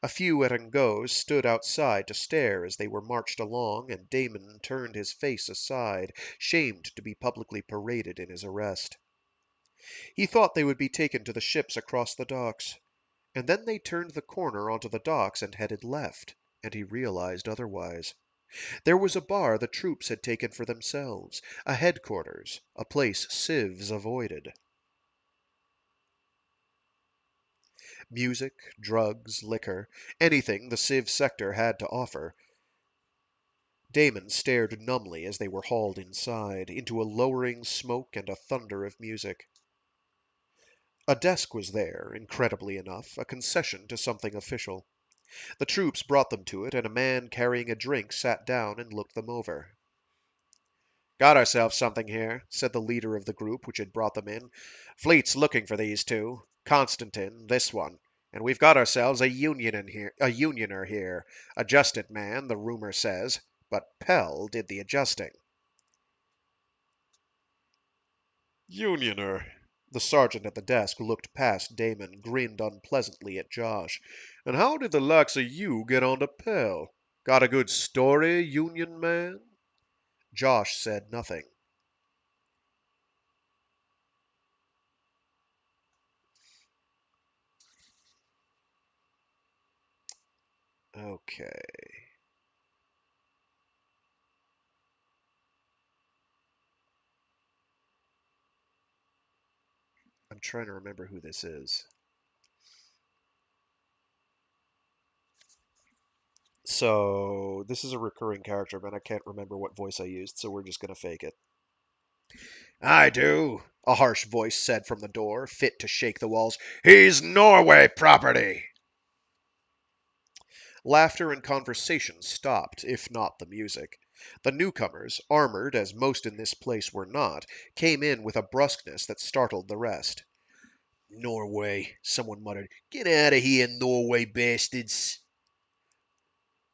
A few at Ngo's stood outside to stare as they were marched along, and Damon turned his face aside, shamed to be publicly paraded in his arrest. He thought they would be taken to the ships across the docks. And then they turned the corner onto the docks and headed left, and he realized otherwise. There was a bar the troops had taken for themselves, a headquarters, a place civs avoided. Music, drugs, liquor, anything the civ sector had to offer. Damon stared numbly as they were hauled inside, into a lowering smoke and a thunder of music. A desk was there, incredibly enough, a concession to something official. The troops brought them to it, and a man carrying a drink sat down and looked them over. Got ourselves something here, said the leader of the group which had brought them in. Fleet's looking for these two. Constantine, this one. And we've got ourselves a unioner here. Adjusted man, the rumor says. But Pell did the adjusting. Unioner. The sergeant at the desk looked past Damon, grinned unpleasantly at Josh. And how did the likes of you get onto Pell? Got a good story, Union man? Josh said nothing. Okay. I'm trying to remember who this is. So, this is a recurring character, but I can't remember what voice I used, so we're just gonna fake it. I do, a harsh voice said from the door, fit to shake the walls. He's Norway property! Laughter and conversation stopped, if not the music. The newcomers, armored as most in this place were not, came in with a brusqueness that startled the rest. Norway, someone muttered. Get out of here, Norway bastards.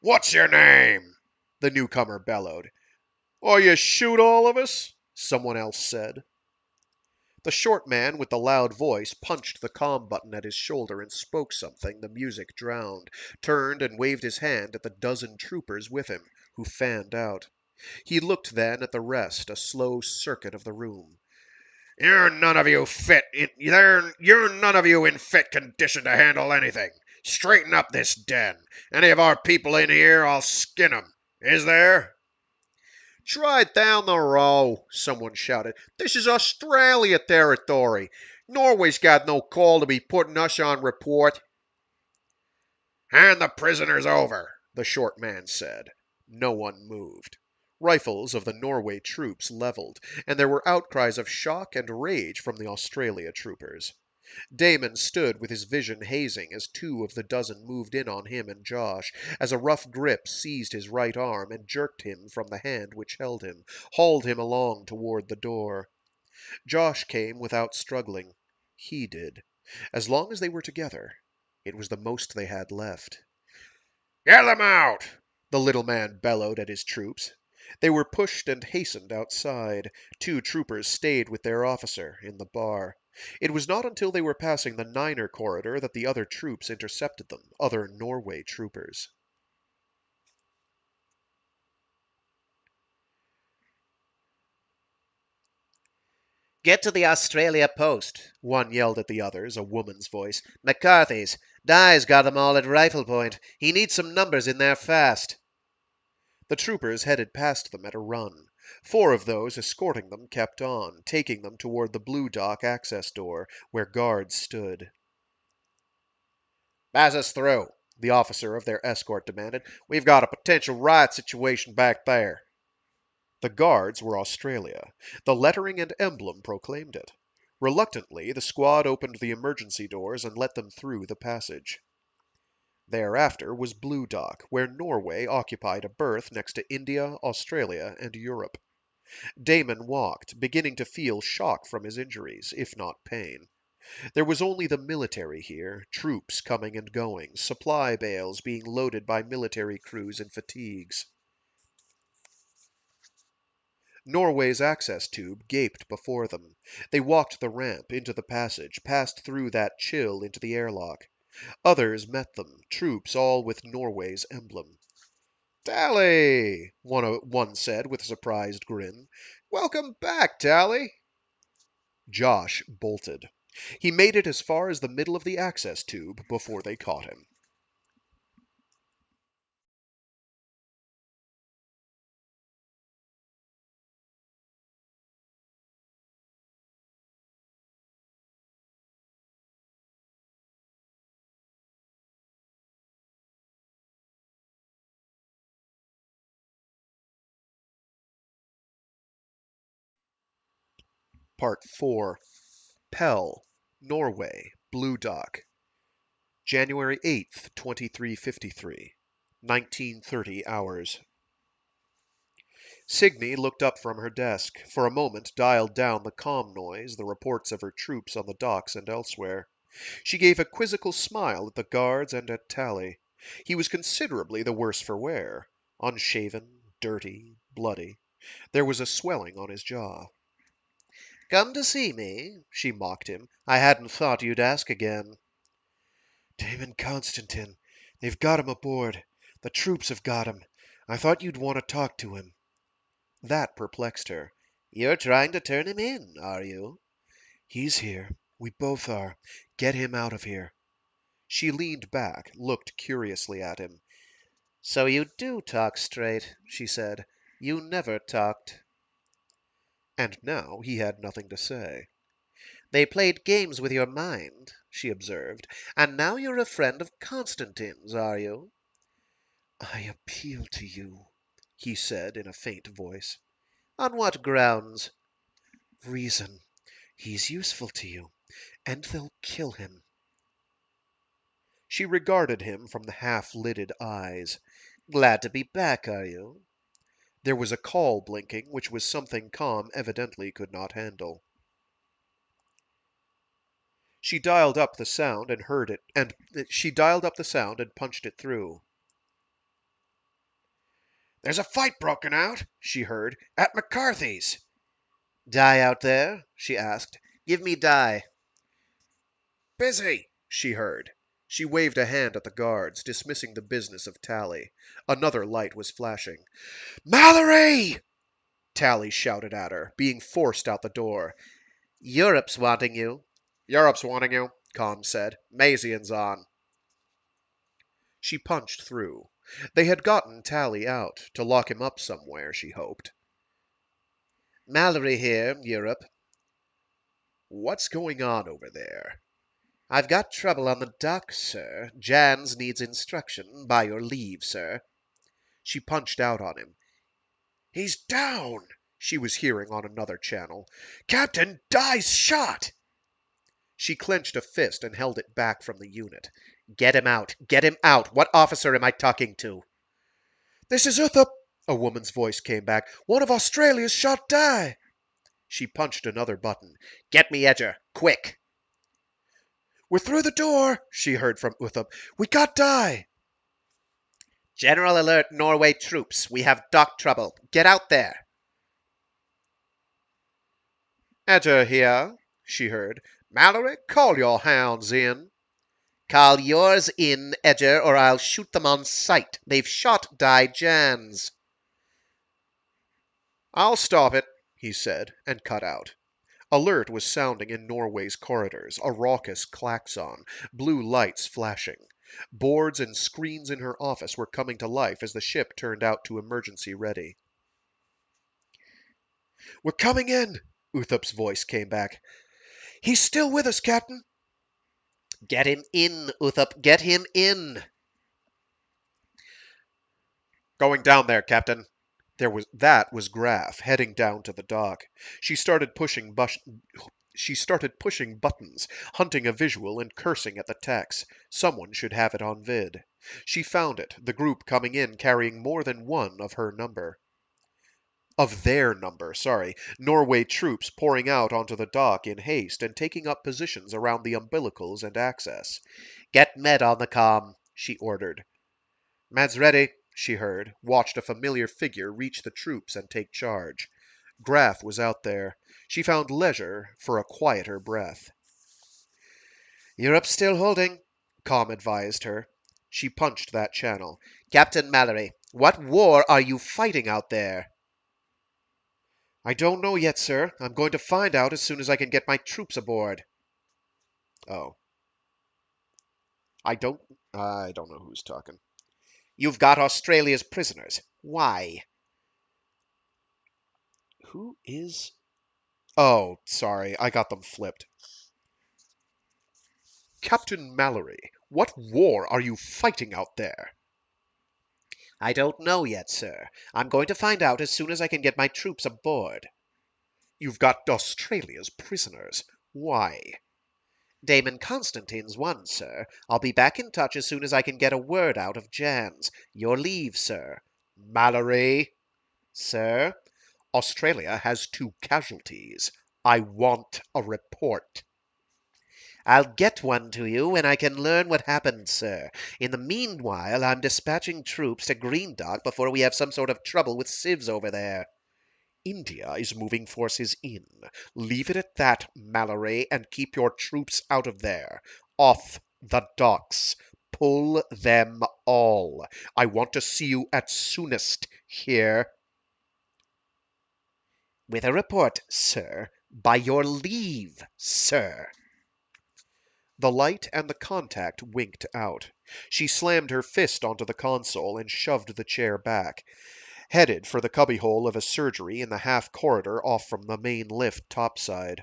What's your name? The newcomer bellowed. Or you shoot all of us? Someone else said. The short man with the loud voice punched the comm button at his shoulder and spoke something the music drowned, turned and waved his hand at the dozen troopers with him, who fanned out. He looked then at the rest, a slow circuit of the room. You're none of you in fit condition to handle anything. Straighten up this den. Any of our people in here, I'll skin 'em. Is there? Try down the row, someone shouted. This is Australia territory. Norway's got no call to be putting us on report. Hand the prisoners over, the short man said. No one moved. Rifles of the Norway troops leveled, and there were outcries of shock and rage from the Australia troopers. Damon stood with his vision hazing as two of the dozen moved in on him and Josh, as a rough grip seized his right arm and jerked him from the hand which held him, hauled him along toward the door. Josh came without struggling. He did. As long as they were together, it was the most they had left. Get them out! The little man bellowed at his troops. They were pushed and hastened outside. Two troopers stayed with their officer in the bar. It was not until they were passing the Niner corridor that the other troops intercepted them, other Norway troopers. Get to the Australia post, one yelled at the others, a woman's voice. McCarthy's. Dye's got 'em all at rifle point. He needs some numbers in there fast. The troopers headed past them at a run. Four of those escorting them kept on, taking them toward the Blue Dock access door, where guards stood. Pass us through, the officer of their escort demanded. We've got a potential riot situation back there. The guards were Australia. The lettering and emblem proclaimed it. Reluctantly, the squad opened the emergency doors and let them through the passage. Thereafter was Blue Dock, where Norway occupied a berth next to India, Australia, and Europe. Damon walked, beginning to feel shock from his injuries, if not pain. There was only the military here, troops coming and going, supply bales being loaded by military crews in fatigues. Norway's access tube gaped before them. They walked the ramp into the passage, passed through that chill into the airlock. Others met them, troops all with Norway's emblem. Tally, one said with a surprised grin. Welcome back, Tally. Josh bolted. He made it as far as the middle of the access tube before they caught him. Part 4. Pell, Norway, Blue Dock. January 8th, 2353. 1930 hours. Signe looked up from her desk, for a moment dialed down the calm noise, the reports of her troops on the docks and elsewhere. She gave a quizzical smile at the guards and at Tally. He was considerably the worse for wear. Unshaven, dirty, bloody. There was a swelling on his jaw. Come to see me? She mocked him. I hadn't thought you'd ask again. Damon Constantine. They've got him aboard. The troops have got him. I thought you'd want to talk to him. That perplexed her. You're trying to turn him in, are you? He's here. We both are. Get him out of here. She leaned back, looked curiously at him. So you do talk straight, she said. You never talked. And now he had nothing to say. They played games with your mind, she observed, and now you're a friend of Constantine's, are you? I appeal to you, he said in a faint voice. On what grounds? Reason. He's useful to you, and they'll kill him. She regarded him from the half-lidded eyes. Glad to be back, are you? There was a call blinking, which was something Com evidently could not handle. She dialed up the sound and heard it, and she dialed up the sound and punched it through. There's a fight broken out, she heard, at McCarthy's. Dye out there? She asked. Give me Dye. Busy, she heard. She waved a hand at the guards, dismissing the business of Tally. Another light was flashing. Mallory! Tally shouted at her, being forced out the door. Europe's wanting you. Europe's wanting you, Com said. Mazian's on. She punched through. They had gotten Tally out, to lock him up somewhere, she hoped. Mallory here, Europe. What's going on over there? I've got trouble on the dock, sir. Jans needs instruction, by your leave, sir. She punched out on him. He's down, she was hearing on another channel. Captain Dye's shot! She clenched a fist and held it back from the unit. Get him out! Get him out! What officer am I talking to? This is Uthup! A woman's voice came back. One of Australia's shot Dye! She punched another button. Get me Edger! Quick! We're through the door, she heard from Uthup. We got Dye! General alert, Norway troops. We have dock trouble. Get out there. Edger here, she heard. Mallory, call your hounds in. Call yours in, Edger, or I'll shoot them on sight. They've shot Dye Jans. I'll stop it, he said, and cut out. Alert was sounding in Norway's corridors, a raucous klaxon, blue lights flashing. Boards and screens in her office were coming to life as the ship turned out to emergency ready. We're coming in, Uthup's voice came back. He's still with us, Captain. Get him in, Uthup, get him in. Going down there, Captain. That was Graf, heading down to the dock. She started pushing buttons, hunting a visual and cursing at the techs. Someone should have it on vid. She found it, the group coming in carrying more than one of her number. Of their number, sorry. Norway troops pouring out onto the dock in haste and taking up positions around the umbilicals and access. Get Med on the comm, she ordered. Med's ready, she heard, watched a familiar figure reach the troops and take charge. Graf was out there. She found leisure for a quieter breath. Europe's still holding, Com advised her. She punched that channel. Captain Mallory, what war are you fighting out there? I don't know yet, sir. I'm going to find out as soon as I can get my troops aboard. Oh. I don't know who's talking. You've got Australia's prisoners. Why? Who is... Oh, sorry. I got them flipped. Captain Mallory, what war are you fighting out there? I don't know yet, sir. I'm going to find out as soon as I can get my troops aboard. You've got Australia's prisoners. Why? Damon Constantine's one, sir. I'll be back in touch as soon as I can get a word out of Jans. Your leave, sir. Mallory. Sir? Australia has 2 casualties. I want a report. I'll get one to you when I can learn what happened, sir. In the meanwhile, I'm dispatching troops to Green Dock before we have some sort of trouble with civs over there. India is moving forces in. Leave it at that, Mallory, and keep your troops out of there. Off the docks. Pull them all. I want to see you at soonest here. With a report, sir. By your leave, sir. The light and the contact winked out. She slammed her fist onto the console and shoved the chair back, headed for the cubbyhole of a surgery in the half corridor off from the main lift topside.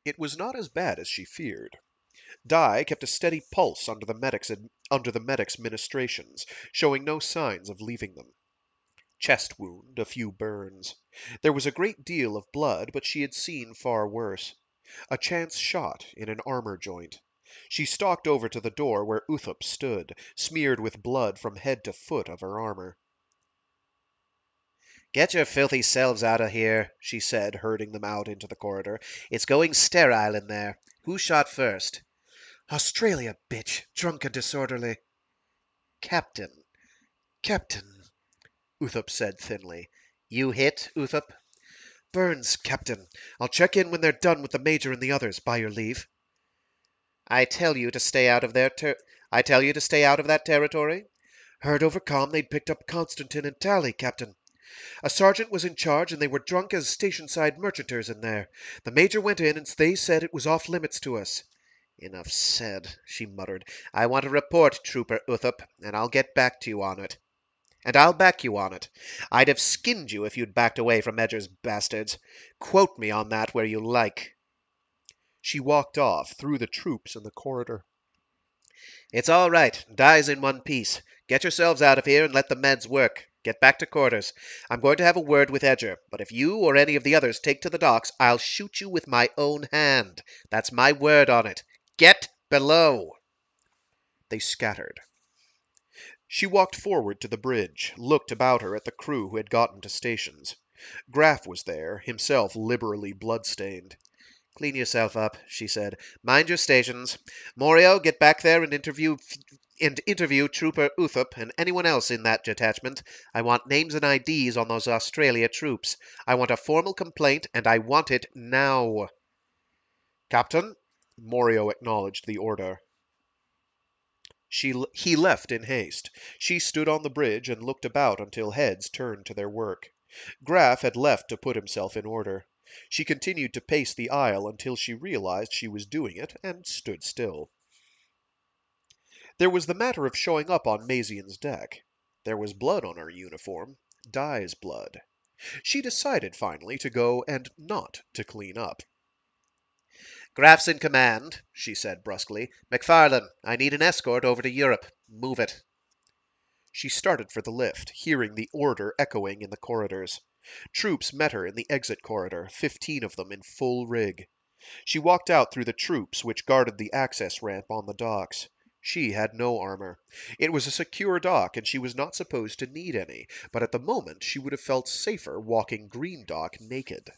It was not as bad as she feared. Dye kept a steady pulse under the medic's ministrations, showing no signs of leaving them. Chest wound, a few burns. There was a great deal of blood, but she had seen far worse. A chance shot in an armor joint. She stalked over to the door where Uthup stood, smeared with blood from head to foot of her armor. Get your filthy selves out of here, she said, herding them out into the corridor. It's going sterile in there. Who shot first? Australia, bitch. Drunk and disorderly. Captain. Captain, Uthup said thinly. You hit, Uthup? Burns, Captain. I'll check in when they're done with the Major and the others, by your leave. I tell you to stay out of that territory? Heard over comm they'd picked up Constantine and Tally, Captain. A sergeant was in charge, and they were drunk as station-side merchanters in there. The Major went in, and they said it was off limits to us. Enough said, she muttered. I want a report, Trooper Uthup, and I'll get back to you on it. And I'll back you on it. I'd have skinned you if you'd backed away from Edger's bastards. Quote me on that where you like. She walked off, through the troops in the corridor. It's all right. Die's in one piece. Get yourselves out of here and let the meds work. Get back to quarters. I'm going to have a word with Edger, but if you or any of the others take to the docks, I'll shoot you with my own hand. That's my word on it. Get below. They scattered. She walked forward to the bridge, looked about her at the crew who had gotten to stations. Graff was there, himself liberally blood-stained. Clean yourself up, she said. Mind your stations. Morio, get back there and interview Trooper Uthup and anyone else in that detachment. I want names and IDs on those Australia troops. I want a formal complaint, and I want it now. Captain, Morio acknowledged the order. He left in haste. She stood on the bridge and looked about until heads turned to their work. Graff had left to put himself in order. She continued to pace the aisle until she realized she was doing it and stood still. There was the matter of showing up on Mazian's deck. There was blood on her uniform. Die's blood. She decided finally to go and not to clean up. Graff's in command, she said brusquely. McFarlane, I need an escort over to Europe. Move it. She started for the lift, hearing the order echoing in the corridors. Troops met her in the exit corridor, 15 of them in full rig. She walked out through the troops which guarded the access ramp on the docks. She had no armor. It was a secure dock, and she was not supposed to need any, but at the moment she would have felt safer walking green dock naked.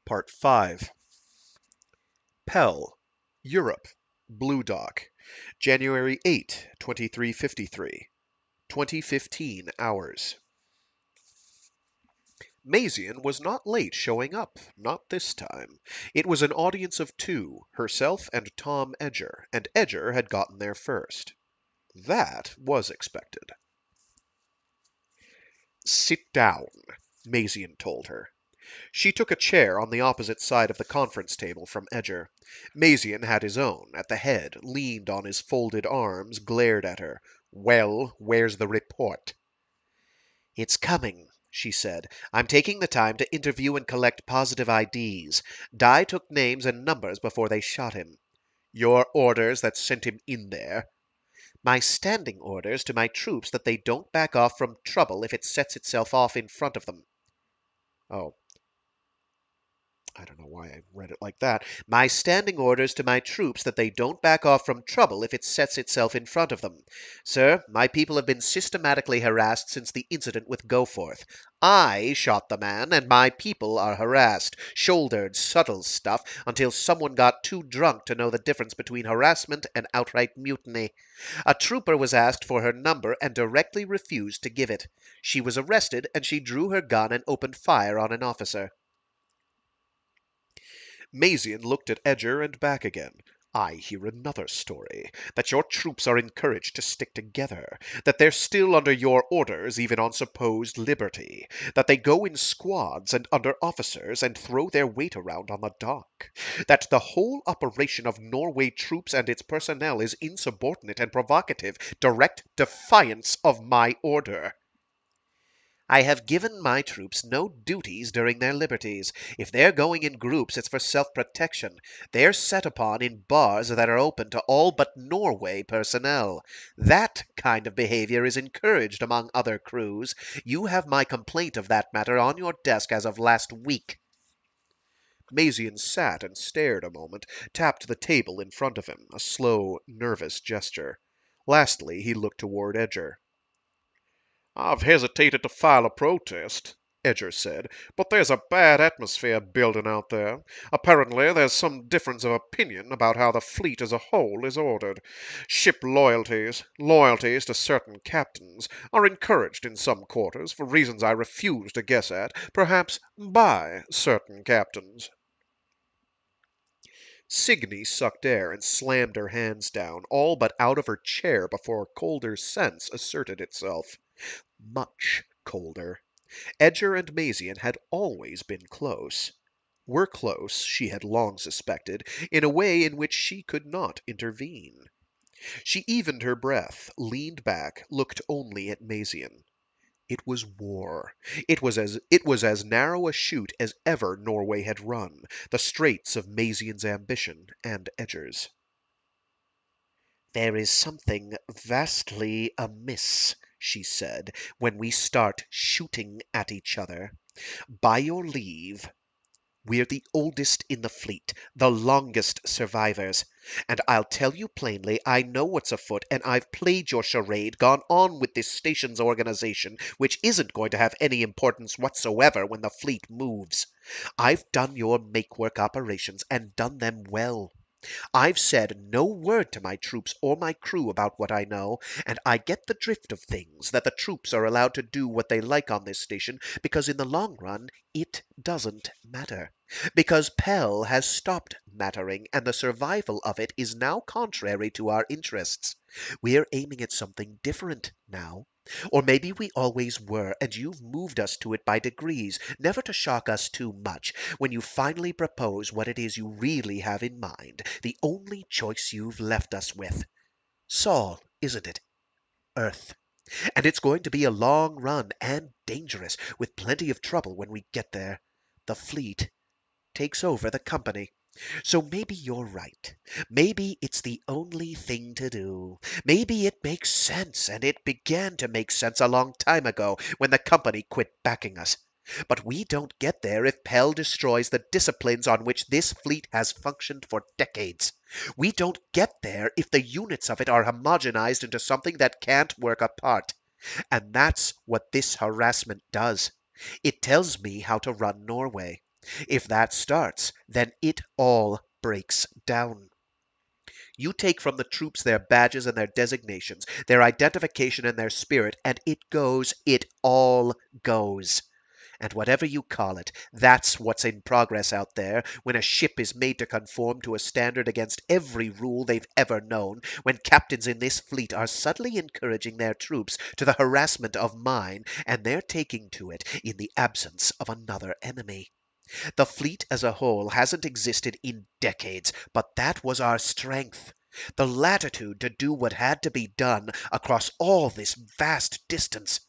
Part 5. Pell, Europe, Blue Dock, January 8, 2353. 2015 hours. Mazian was not late showing up, not this time. It was an audience of two, herself and Tom Edger, and Edger had gotten there first. That was expected. Sit down, Mazian told her. She took a chair on the opposite side of the conference table from Edger. Mazian had his own, at the head, leaned on his folded arms, glared at her. Well, where's the report? It's coming, she said. I'm taking the time to interview and collect positive IDs. Die took names and numbers before they shot him. Your orders that sent him in there? My standing orders to my troops that they don't back off from trouble if it sets itself off in front of them. Oh, I don't know why I read it like that. My standing orders to my troops that they don't back off from trouble if it sets itself in front of them. Sir, my people have been systematically harassed since the incident with Goforth. I shot the man, and my people are harassed, shouldered subtle stuff, until someone got too drunk to know the difference between harassment and outright mutiny. A trooper was asked for her number and directly refused to give it. She was arrested, and she drew her gun and opened fire on an officer. Mazian looked at Edger and back again. I hear another story, that your troops are encouraged to stick together, that they're still under your orders even on supposed liberty, that they go in squads and under officers and throw their weight around on the dock, that the whole operation of Norway troops and its personnel is insubordinate and provocative, direct defiance of my order. I have given my troops no duties during their liberties. If they're going in groups, it's for self-protection. They're set upon in bars that are open to all but Norway personnel. That kind of behavior is encouraged among other crews. You have my complaint of that matter on your desk as of last week. Mazian sat and stared a moment, tapped the table in front of him, a slow, nervous gesture. Lastly, he looked toward Edger. "I've hesitated to file a protest," Edger said, "but there's a bad atmosphere building out there. Apparently there's some difference of opinion about how the fleet as a whole is ordered. Ship loyalties to certain captains, are encouraged in some quarters for reasons I refuse to guess at, perhaps by certain captains." Signy sucked air and slammed her hands down, all but out of her chair before colder sense asserted itself. Much colder. Edger and Mazian had always been close. Were close, she had long suspected, in a way in which she could not intervene. She evened her breath, leaned back, looked only at Mazian. It was war. It was as narrow a chute as ever Norway had run, the straits of Mazian's ambition and Edger's. "There is something vastly amiss," she said, "when we start shooting at each other. By your leave, we're the oldest in the fleet, the longest survivors. And I'll tell you plainly, I know what's afoot, and I've played your charade, gone on with this station's organization, which isn't going to have any importance whatsoever when the fleet moves. I've done your make-work operations, and done them well. I've said no word to my troops or my crew about what I know, and I get the drift of things, that the troops are allowed to do what they like on this station, because in the long run it doesn't matter. Because Pell has stopped mattering, and the survival of it is now contrary to our interests. We're aiming at something different now. Or maybe we always were, and you've moved us to it by degrees, never to shock us too much, when you finally propose what it is you really have in mind, the only choice you've left us with. Sol, isn't it? Earth. And it's going to be a long run, and dangerous, with plenty of trouble when we get there. The fleet takes over the company. So maybe you're right. Maybe it's the only thing to do. Maybe it makes sense, and it began to make sense a long time ago when the company quit backing us. But we don't get there if Pell destroys the disciplines on which this fleet has functioned for decades. We don't get there if the units of it are homogenized into something that can't work apart. And that's what this harassment does. It tells me how to run Norway. If that starts, then it all breaks down. You take from the troops their badges and their designations, their identification and their spirit, and it all goes. And whatever you call it, that's what's in progress out there when a ship is made to conform to a standard against every rule they've ever known, when captains in this fleet are subtly encouraging their troops to the harassment of mine, and they're taking to it in the absence of another enemy. The fleet as a whole hasn't existed in decades, but that was our strength. The latitude to do what had to be done across all this vast distance.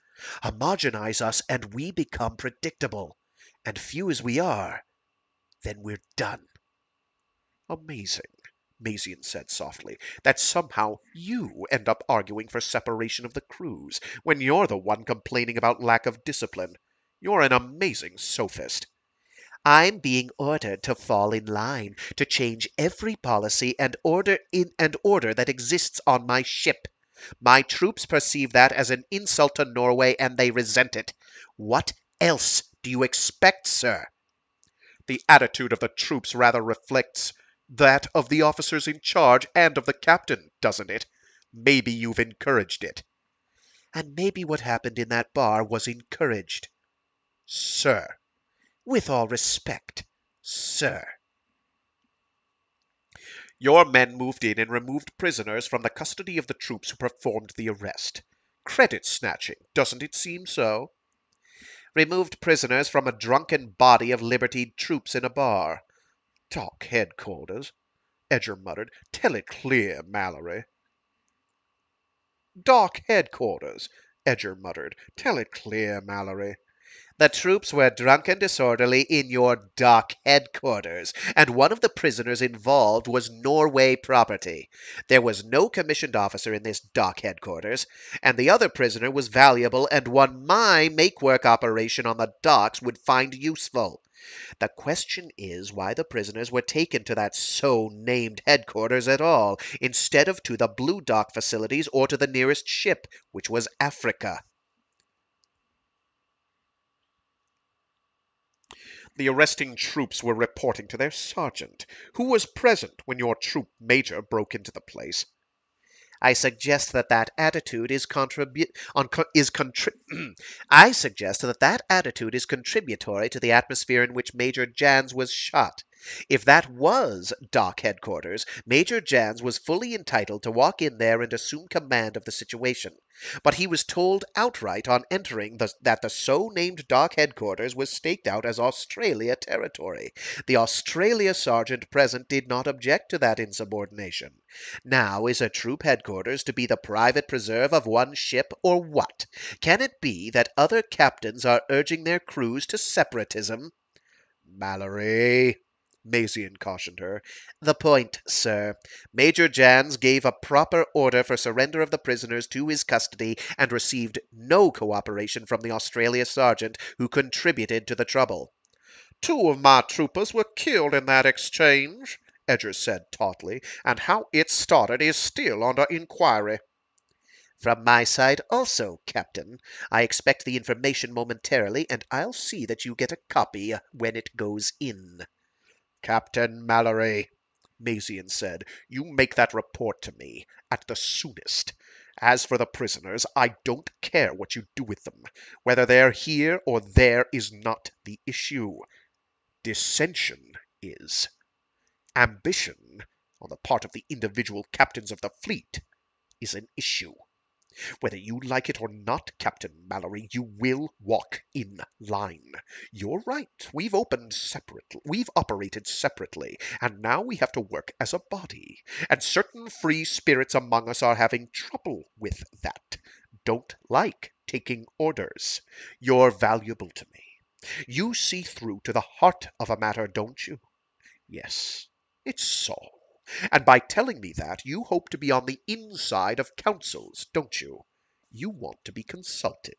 Homogenize us and we become predictable. And few as we are, then we're done. Amazing, Mazian said softly, that somehow you end up arguing for separation of the crews, when you're the one complaining about lack of discipline. You're an amazing sophist. I'm being ordered to fall in line, to change every policy and order that exists on my ship. My troops perceive that as an insult to Norway, and they resent it. What else do you expect, sir? The attitude of the troops rather reflects that of the officers in charge and of the captain, doesn't it? Maybe you've encouraged it. And maybe what happened in that bar was encouraged. Sir, with all respect, sir. Your men moved in and removed prisoners from the custody of the troops who performed the arrest. Credit snatching, doesn't it seem so? Removed prisoners from a drunken body of libertied troops in a bar. Dock headquarters, Edger muttered. Tell it clear, Mallory. Dock headquarters, Edger muttered. Tell it clear, Mallory. The troops were drunk and disorderly in your dock headquarters, and one of the prisoners involved was Norway property. There was no commissioned officer in this dock headquarters, and the other prisoner was valuable and one my make-work operation on the docks would find useful. The question is why the prisoners were taken to that so-named headquarters at all, instead of to the Blue Dock facilities or to the nearest ship, which was Africa. The arresting troops were reporting to their sergeant, who was present when your troop major broke into the place. I suggest that that attitude is I suggest that that attitude is contributory to the atmosphere in which Major Jans was shot. If that was dock headquarters, Major Jans was fully entitled to walk in there and assume command of the situation. But he was told outright on entering that the so-named dock headquarters was staked out as Australia territory. The Australia sergeant present did not object to that insubordination. Now, is a troop headquarters to be the private preserve of one ship, or what? Can it be that other captains are urging their crews to separatism? Mallory, Mazian cautioned her. The point, sir. Major Jans gave a proper order for surrender of the prisoners to his custody and received no cooperation from the Australia sergeant who contributed to the trouble. Two of my troopers were killed in that exchange, Edgar said tautly, and how it started is still under inquiry. From my side also, Captain. I expect the information momentarily, and I'll see that you get a copy when it goes in. Captain Mallory, Mazian said, you make that report to me, at the soonest. As for the prisoners, I don't care what you do with them. Whether they're here or there is not the issue. Dissension is. Ambition, on the part of the individual captains of the fleet, is an issue. Whether you like it or not, Captain Mallory, you will walk in line. You're right. We've operated separately, and now we have to work as a body. And certain free spirits among us are having trouble with that. Don't like taking orders. You're valuable to me. You see through to the heart of a matter, don't you? Yes, it's so. And by telling me that, you hope to be on the inside of councils, don't you? You want to be consulted.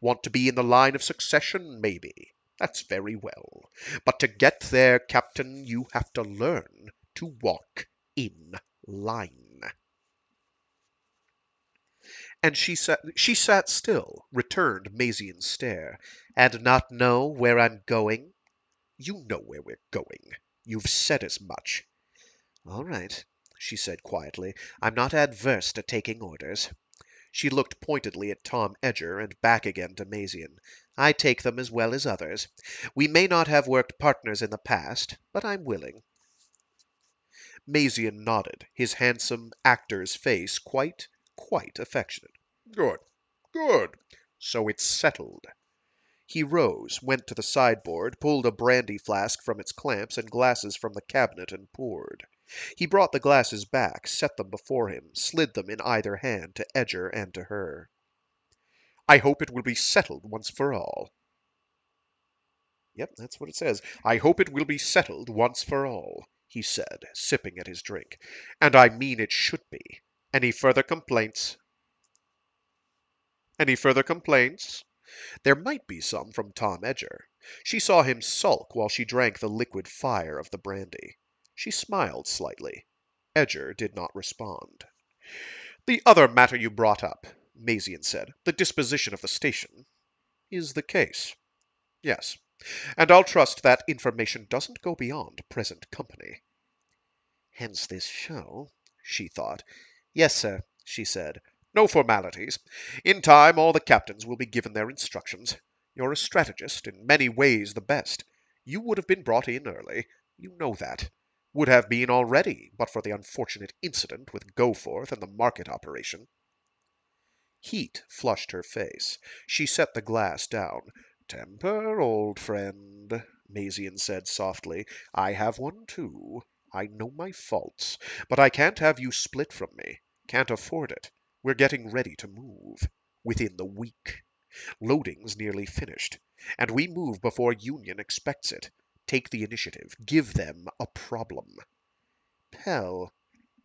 Want to be in the line of succession, maybe. That's very well. But to get there, Captain, you have to learn to walk in line. And she sat still, returned Mazian's stare. And not know where I'm going? You know where we're going. You've said as much. All right, she said quietly. I'm not adverse to taking orders. She looked pointedly at Tom Edger and back again to Mazian. I take them as well as others. We may not have worked partners in the past, but I'm willing. Mazian nodded, his handsome actor's face quite affectionate. Good, good. So it's settled. He rose, went to the sideboard, pulled a brandy flask from its clamps and glasses from the cabinet, and poured. He brought the glasses back, set them before him, slid them in either hand to Edger and to her. I hope it will be settled once for all. Yep, that's what it says. I hope it will be settled once for all, he said, sipping at his drink. And I mean it should be. Any further complaints? Any further complaints? There might be some from Tom Edger. She saw him sulk while she drank the liquid fire of the brandy. She smiled slightly. Edger did not respond. The other matter you brought up, Mazian said, the disposition of the station, is the case. Yes, and I'll trust that information doesn't go beyond present company. Hence this show, she thought. Yes, sir, she said. No formalities. In time, all the captains will be given their instructions. You're a strategist, in many ways the best. You would have been brought in early. You know that. Would have been already, but for the unfortunate incident with Goforth and the market operation. Heat flushed her face. She set the glass down. Temper, old friend, Mazian said softly. I have one too. I know my faults, but I can't have you split from me. Can't afford it. We're getting ready to move. Within the week. Loading's nearly finished, and we move before Union expects it. Take the initiative. Give them a problem. Pell.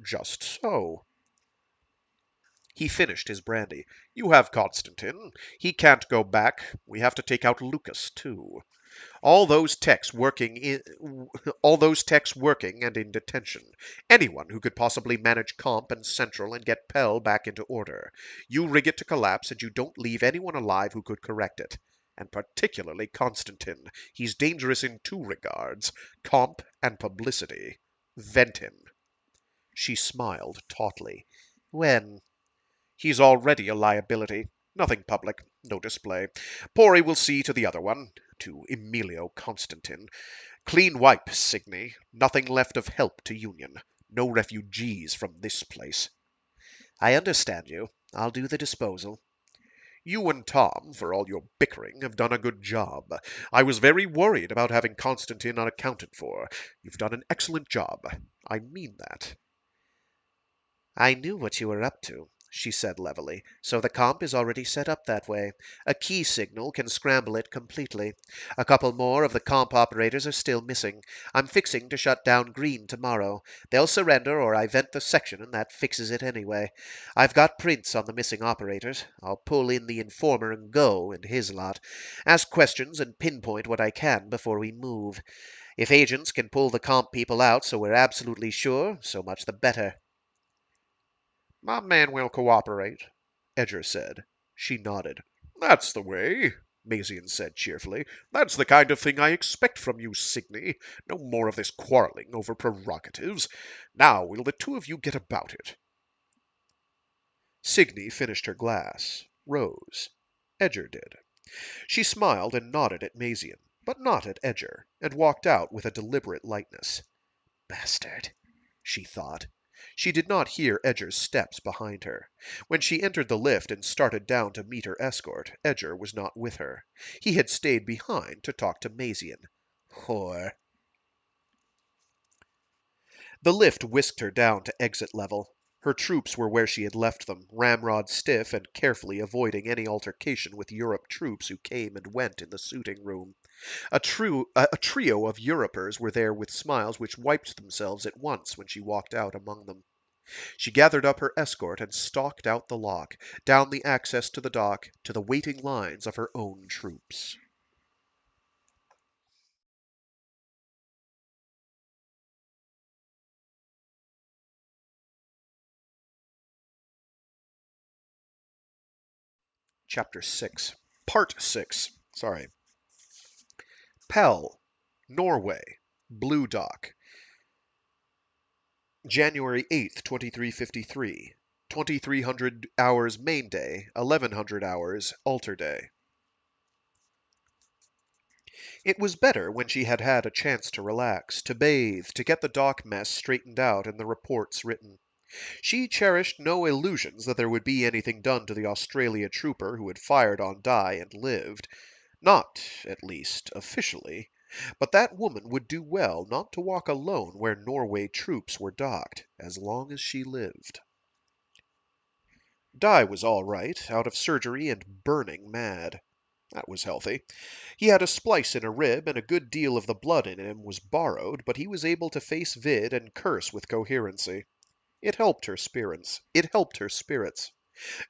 Just so. He finished his brandy. You have Constantine. He can't go back. We have to take out Lucas, too. All those techs working and in detention. Anyone who could possibly manage Comp and Central and get Pell back into order. You rig it to collapse, and you don't leave anyone alive who could correct it. And particularly Constantine. He's dangerous in two regards, Comp and publicity. Vent him. She smiled tautly. When? He's already a liability. Nothing public, no display. Pori will see to the other one, to Emilio Constantine. Clean wipe, Signy. Nothing left of help to Union. No refugees from this place. I understand you. I'll do the disposal. You and Tom, for all your bickering, have done a good job. I was very worried about having Constantine unaccounted for. You've done an excellent job. I mean that. I knew what you were up to, she said levelly, so the comp is already set up that way. A key signal can scramble it completely. A couple more of the comp operators are still missing. I'm fixing to shut down Green tomorrow. They'll surrender or I vent the section and that fixes it anyway. I've got prints on the missing operators. I'll pull in the informer and go and his lot. Ask questions and pinpoint what I can before we move. If agents can pull the comp people out so we're absolutely sure, so much the better. My man will cooperate, Edger said. She nodded. That's the way, Mazian said cheerfully. That's the kind of thing I expect from you, Signy. No more of this quarreling over prerogatives. Now will the two of you get about it? Signy finished her glass, rose. Edger did. She smiled and nodded at Mazian, but not at Edger, and walked out with a deliberate lightness. Bastard, she thought. She did not hear Edger's steps behind her. When she entered the lift and started down to meet her escort, Edger was not with her. He had stayed behind to talk to Mazian. Whore. The lift whisked her down to exit level. Her troops were where she had left them, ramrod stiff and carefully avoiding any altercation with Europe troops who came and went in the suiting room. A trio of Europers were there with smiles which wiped themselves at once when she walked out among them. She gathered up her escort and stalked out the lock, down the access to the dock, to the waiting lines of her own troops. Chapter 6. Part 6. Sorry. Pell, Norway. Blue Dock. January 8th, 2353. 2300 hours main day, 1100 hours alter day. It was better when she had had a chance to relax, to bathe, to get the dock mess straightened out and the reports written. She cherished no illusions that there would be anything done to the Australia trooper who had fired on Di and lived. Not, at least, officially. But that woman would do well not to walk alone where Norway troops were docked, as long as she lived. Di was all right, out of surgery and burning mad. That was healthy. He had a splice in a rib, and a good deal of the blood in him was borrowed, but he was able to face vid and curse with coherency. It helped her spirits.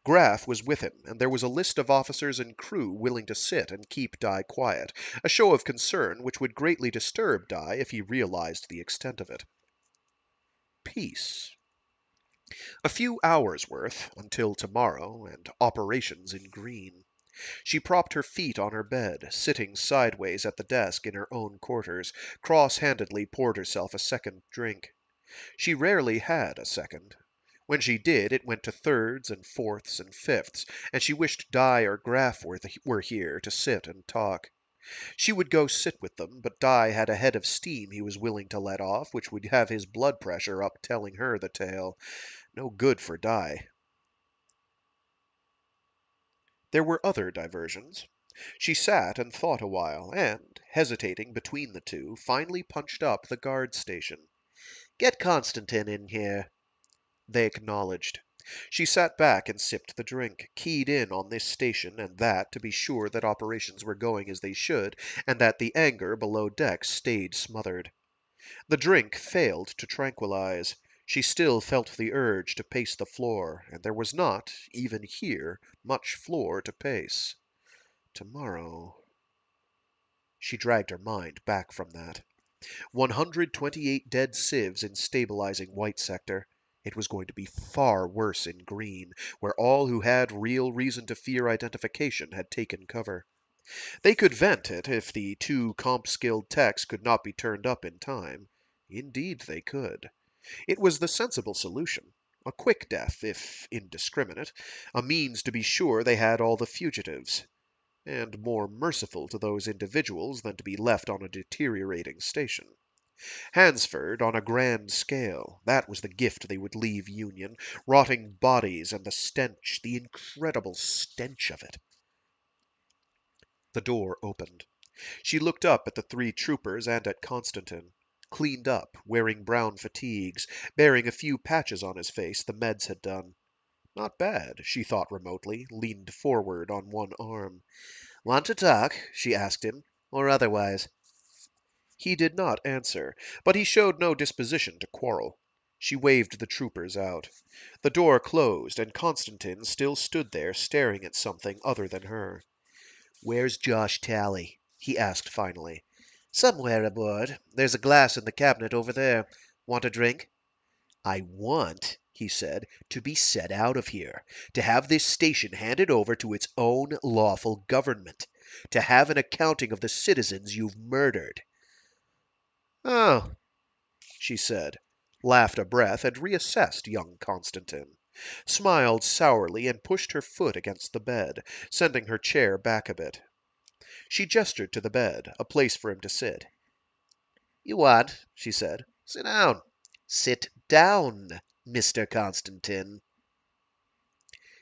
Graf was with him, and there was a list of officers and crew willing to sit and keep Di quiet, a show of concern which would greatly disturb Di if he realized the extent of it. Peace. A few hours' worth, until tomorrow, and operations in green. She propped her feet on her bed, sitting sideways at the desk in her own quarters, cross-handedly poured herself a second drink. She rarely had a second. When she did, it went to thirds and fourths and fifths, and she wished Di or Graf were here to sit and talk. She would go sit with them, but Di had a head of steam he was willing to let off, which would have his blood pressure up telling her the tale. No good for Di. There were other diversions. She sat and thought a while, and, hesitating between the two, finally punched up the guard station. Get Constantine in here. They acknowledged. She sat back and sipped the drink, keyed in on this station and that to be sure that operations were going as they should and that the anger below decks stayed smothered. The drink failed to tranquilize. She still felt the urge to pace the floor, and there was not, even here, much floor to pace. Tomorrow. She dragged her mind back from that. 128 dead civs in stabilizing white sector. It was going to be far worse in green, where all who had real reason to fear identification had taken cover. They could vent it if the two comp-skilled techs could not be turned up in time. Indeed they could. It was the sensible solution. A quick death, if indiscriminate, a means to be sure they had all the fugitives, and more merciful to those individuals than to be left on a deteriorating station. Hansford on a grand scale, that was the gift they would leave Union, rotting bodies and the stench, the incredible stench of it. The door opened. She looked up at the three troopers and at Constantine. Cleaned up, wearing brown fatigues, bearing a few patches on his face the meds had done. Not bad, she thought remotely, leaned forward on one arm. Want to talk? She asked him. Or otherwise? He did not answer, but he showed no disposition to quarrel. She waved the troopers out. The door closed, and Constantine still stood there staring at something other than her. "Where's Josh Tally?" he asked finally. "Somewhere aboard. There's a glass in the cabinet over there. Want a drink?" "I want," he said, "to be set out of here, to have this station handed over to its own lawful government, to have an accounting of the citizens you've murdered." "Oh," she said, laughed a breath, and reassessed young Constantine, smiled sourly, and pushed her foot against the bed, sending her chair back a bit. She gestured to the bed, a place for him to sit. "You want?" she said. "Sit down. Sit down, Mr. Constantine."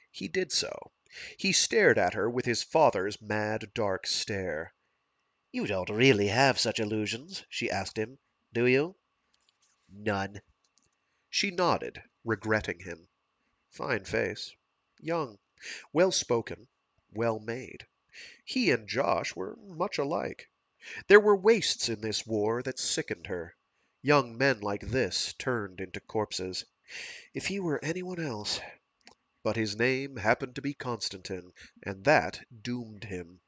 He did so. He stared at her with his father's mad, dark stare. "You don't really have such illusions?" she asked him. "Do you?" "None." She nodded, regretting him. Fine face. Young. Well spoken. Well made. He and Josh were much alike. There were wastes in this war that sickened her. Young men like this turned into corpses. If he were anyone else. But his name happened to be Constantine, and that doomed him.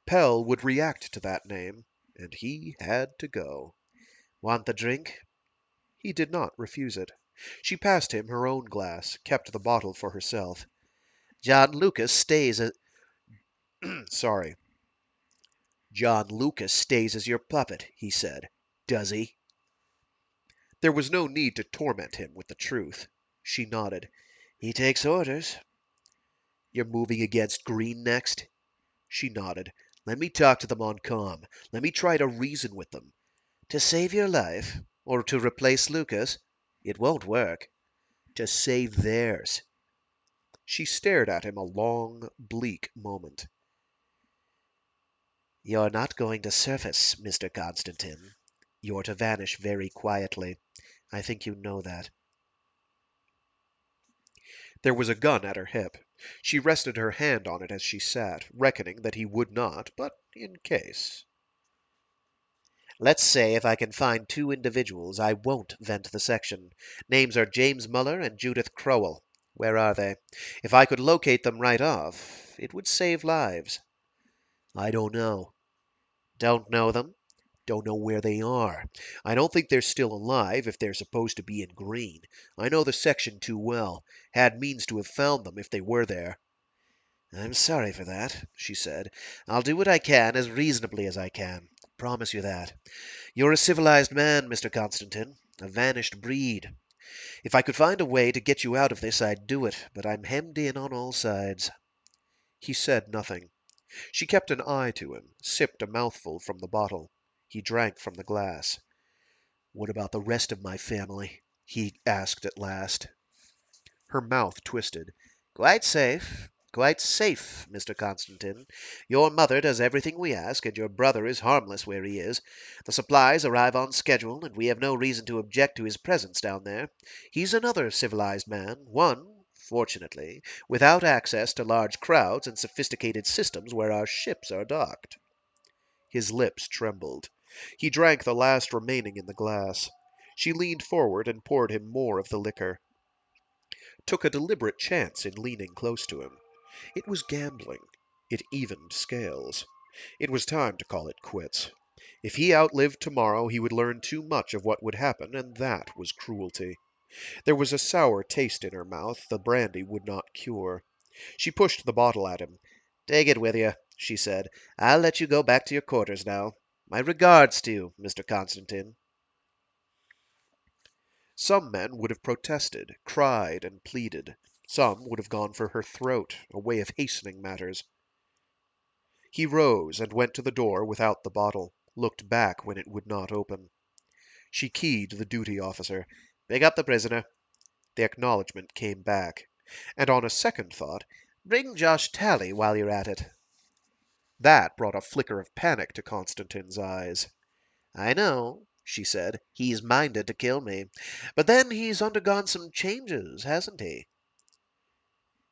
Pell would react to that name, and he had to go. "Want the drink?" He did not refuse it. She passed him her own glass, kept the bottle for herself. "John Lucas stays as sorry. John Lucas stays as your puppet," he said. "Does he?" There was no need to torment him with the truth. She nodded. "He takes orders." "You're moving against Green next?" She nodded. "Let me talk to them on comm. Let me try to reason with them." "To save your life? Or to replace Lucas? It won't work." "To save theirs." She stared at him a long, bleak moment. "You're not going to surface, Mr. Constantine. You're to vanish very quietly. I think you know that." There was a gun at her hip. She rested her hand on it as she sat, reckoning that he would not, but in case. "Let's say if I can find two individuals, I won't vent the section. Names are James Muller and Judith Crowell. Where are they? If I could locate them right off, it would save lives." "I don't know." "Don't know them?" "Don't know where they are. I don't think they're still alive, if they're supposed to be in green. I know the section too well. Had means to have found them if they were there." "I'm sorry for that," she said. "I'll do what I can as reasonably as I can. Promise you that. You're a civilized man, Mr. Constantine. A vanished breed. If I could find a way to get you out of this, I'd do it, but I'm hemmed in on all sides." He said nothing. She kept an eye to him, sipped a mouthful from the bottle. He drank from the glass. "What about the rest of my family?" he asked at last. Her mouth twisted. "Quite safe. Quite safe, Mr. Constantine. Your mother does everything we ask, and your brother is harmless where he is. The supplies arrive on schedule, and we have no reason to object to his presence down there. He's another civilized man, one, Fortunately, without access to large crowds and sophisticated systems where our ships are docked. His lips trembled. He drank the last remaining in the glass. She leaned forward and poured him more of the liquor. Took a deliberate chance in leaning close to him. It was gambling. It evened scales. It was time to call it quits. If he outlived tomorrow, he would learn too much of what would happen, and that was cruelty. There was a sour taste in her mouth the brandy would not cure. She pushed the bottle at him. "Take it with you," she said. "I'll let you go back to your quarters now. My regards to you, Mr. Constantine." Some men would have protested, cried, and pleaded. Some would have gone for her throat, a way of hastening matters. He rose and went to the door without the bottle, looked back when it would not open. She keyed the duty officer. "Pick up the prisoner." The acknowledgment came back. And on a second thought, "Bring Josh Tally while you're at it." That brought a flicker of panic to Constantine's eyes. "I know," she said, "he's minded to kill me. But then he's undergone some changes, hasn't he?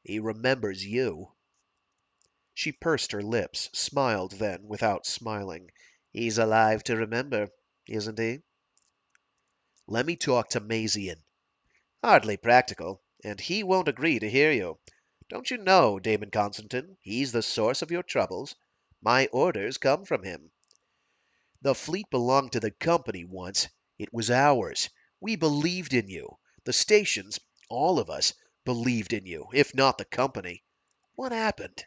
He remembers you." She pursed her lips, smiled then, without smiling. "He's alive to remember, isn't he?" "Let me talk to Mazian." "Hardly practical, and he won't agree to hear you. Don't you know, Damon Constantine, he's the source of your troubles? My orders come from him. The fleet belonged to the company once. It was ours. We believed in you. The stations, all of us, believed in you, if not the company. What happened?"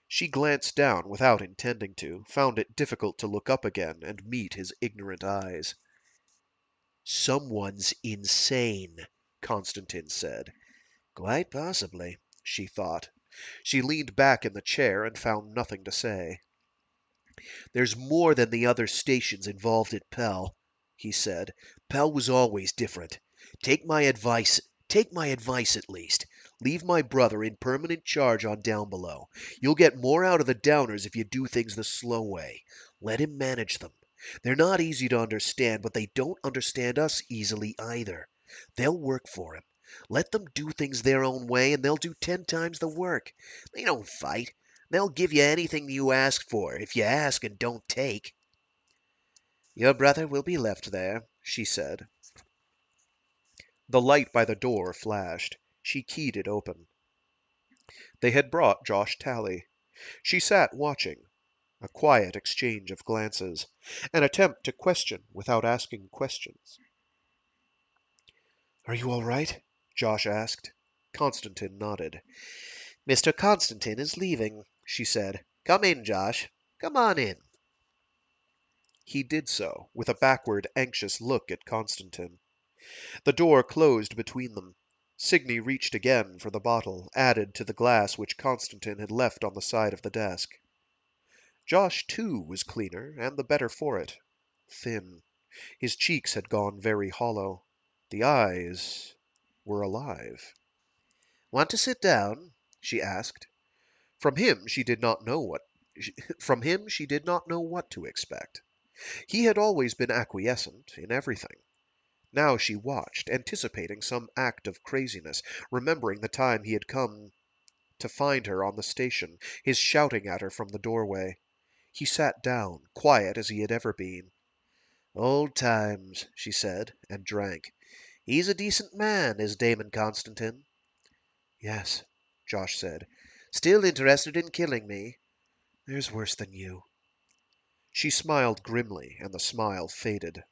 She glanced down without intending to, found it difficult to look up again and meet his ignorant eyes. "Someone's insane," Constantine said. Quite possibly, she thought. She leaned back in the chair and found nothing to say. "There's more than the other stations involved at Pell," he said. "Pell was always different. Take my advice. Take my advice at least. Leave my brother in permanent charge on Downbelow. You'll get more out of the Downers if you do things the slow way. Let him manage them. They're not easy to understand, but they don't understand us easily either. They'll work for him. Let them do things their own way, and they'll do 10 times the work. They don't fight. They'll give you anything you ask for, if you ask and don't take." "Your brother will be left there," she said. The light by the door flashed. She keyed it open. They had brought Josh Tally. She sat watching. A quiet exchange of glances. An attempt to question without asking questions. "Are you all right?" Josh asked. Constantine nodded. "Mr. Constantine is leaving," she said. "Come in, Josh. Come on in." He did so, with a backward, anxious look at Constantine. The door closed between them. Signy reached again for the bottle, added to the glass which Constantine had left on the side of the desk. Josh, too, was cleaner, and the better for it. Thin. His cheeks had gone very hollow. The eyes were alive. "Want to sit down?" she asked. From him she did not know what from him she did not know what to expect. He had always been acquiescent in everything. Now she watched, anticipating some act of craziness, remembering the time he had come to find her on the station, his shouting at her from the doorway. He sat down, quiet as he had ever been. "Old times," she said, and drank. "He's a decent man, is Damon Constantine." "Yes," Josh said. "Still interested in killing me?" "There's worse than you." She smiled grimly, and the smile faded.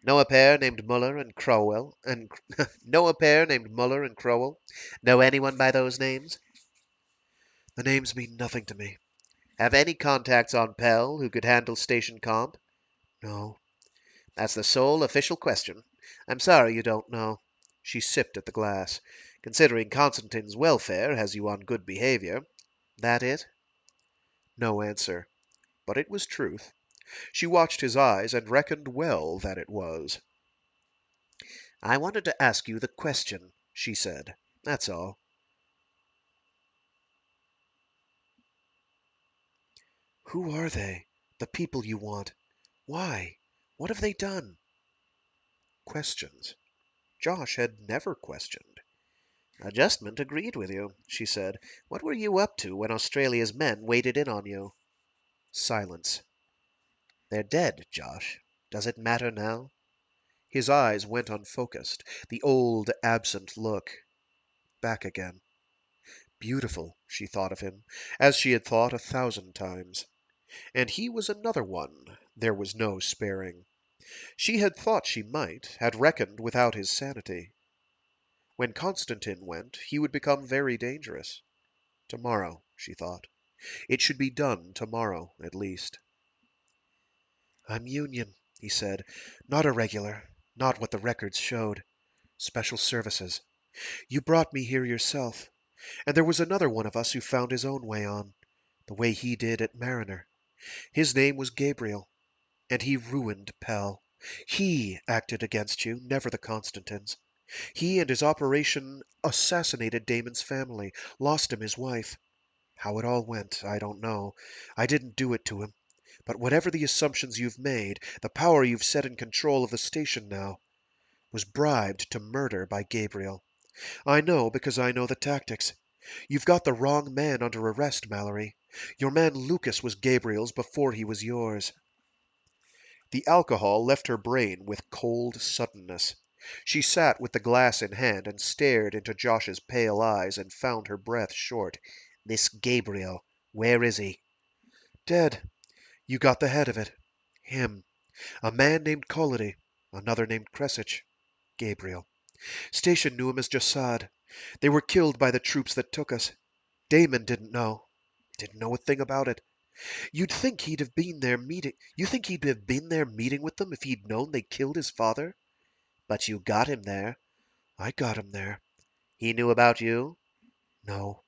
"Know a pair named Muller and Crowell, and know a pair named Muller and Crowell? Know anyone by those names?" The names mean nothing to me. Have any contacts on Pell who could handle station comp? No. That's the sole official question. I'm sorry you don't know." She sipped at the glass. "Considering Constantine's welfare has you on good behavior. That it?" No answer. But it was truth. She watched his eyes and reckoned well that it was. "I wanted to ask you the question," she said. "That's all." Who are they? The people you want? Why? What have they done? Questions. Josh had never questioned. Adjustment agreed with you, she said. What were you up to when Australia's men waded in on you? Silence. They're dead, Josh. Does it matter now? His eyes went unfocused, the old absent look. Back again. Beautiful, she thought of him, as she had thought 1,000 times. And he was another one there was no sparing. She had thought she might, had reckoned without his sanity. When Constantine went, he would become very dangerous. Tomorrow, she thought. It should be done tomorrow, at least. I'm Union, he said. Not a regular. Not what the records showed. Special services. You brought me here yourself. And there was another one of us who found his own way on. The way he did at Mariner. His name was Gabriel. And he ruined Pell. He acted against you, never the Constantines. He and his operation assassinated Damon's family, lost him his wife. How it all went, I don't know. I didn't do it to him. But whatever the assumptions you've made, the power you've set in control of the station now, was bribed to murder by Gabriel. I know because I know the tactics. You've got the wrong man under arrest, Mallory. Your man Lucas was Gabriel's before he was yours. The alcohol left her brain with cold suddenness. She sat with the glass in hand and stared into Josh's pale eyes and found her breath short. This Gabriel, where is he? Dead. You got the head of it. Him. A man named Collody. Another named Kressich. Gabriel. Station knew him as Jasad. They were killed by the troops that took us. Damon didn't know. Didn't know a thing about it. You'd think he'd have been there meeting. You think he'd have been there meeting with them if he'd known they killed his father? But you got him there. I got him there. He knew about you? No.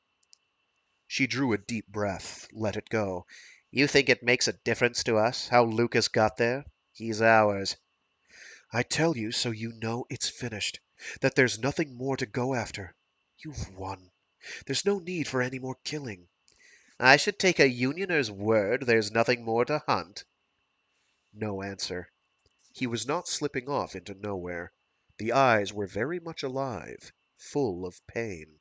She drew a deep breath, let it go. You think it makes a difference to us how Lucas got there? He's ours. I tell you so you know it's finished. That there's nothing more to go after. You've won. There's no need for any more killing. I should take a Unioner's word there's nothing more to hunt. No answer. He was not slipping off into nowhere. The eyes were very much alive, full of pain.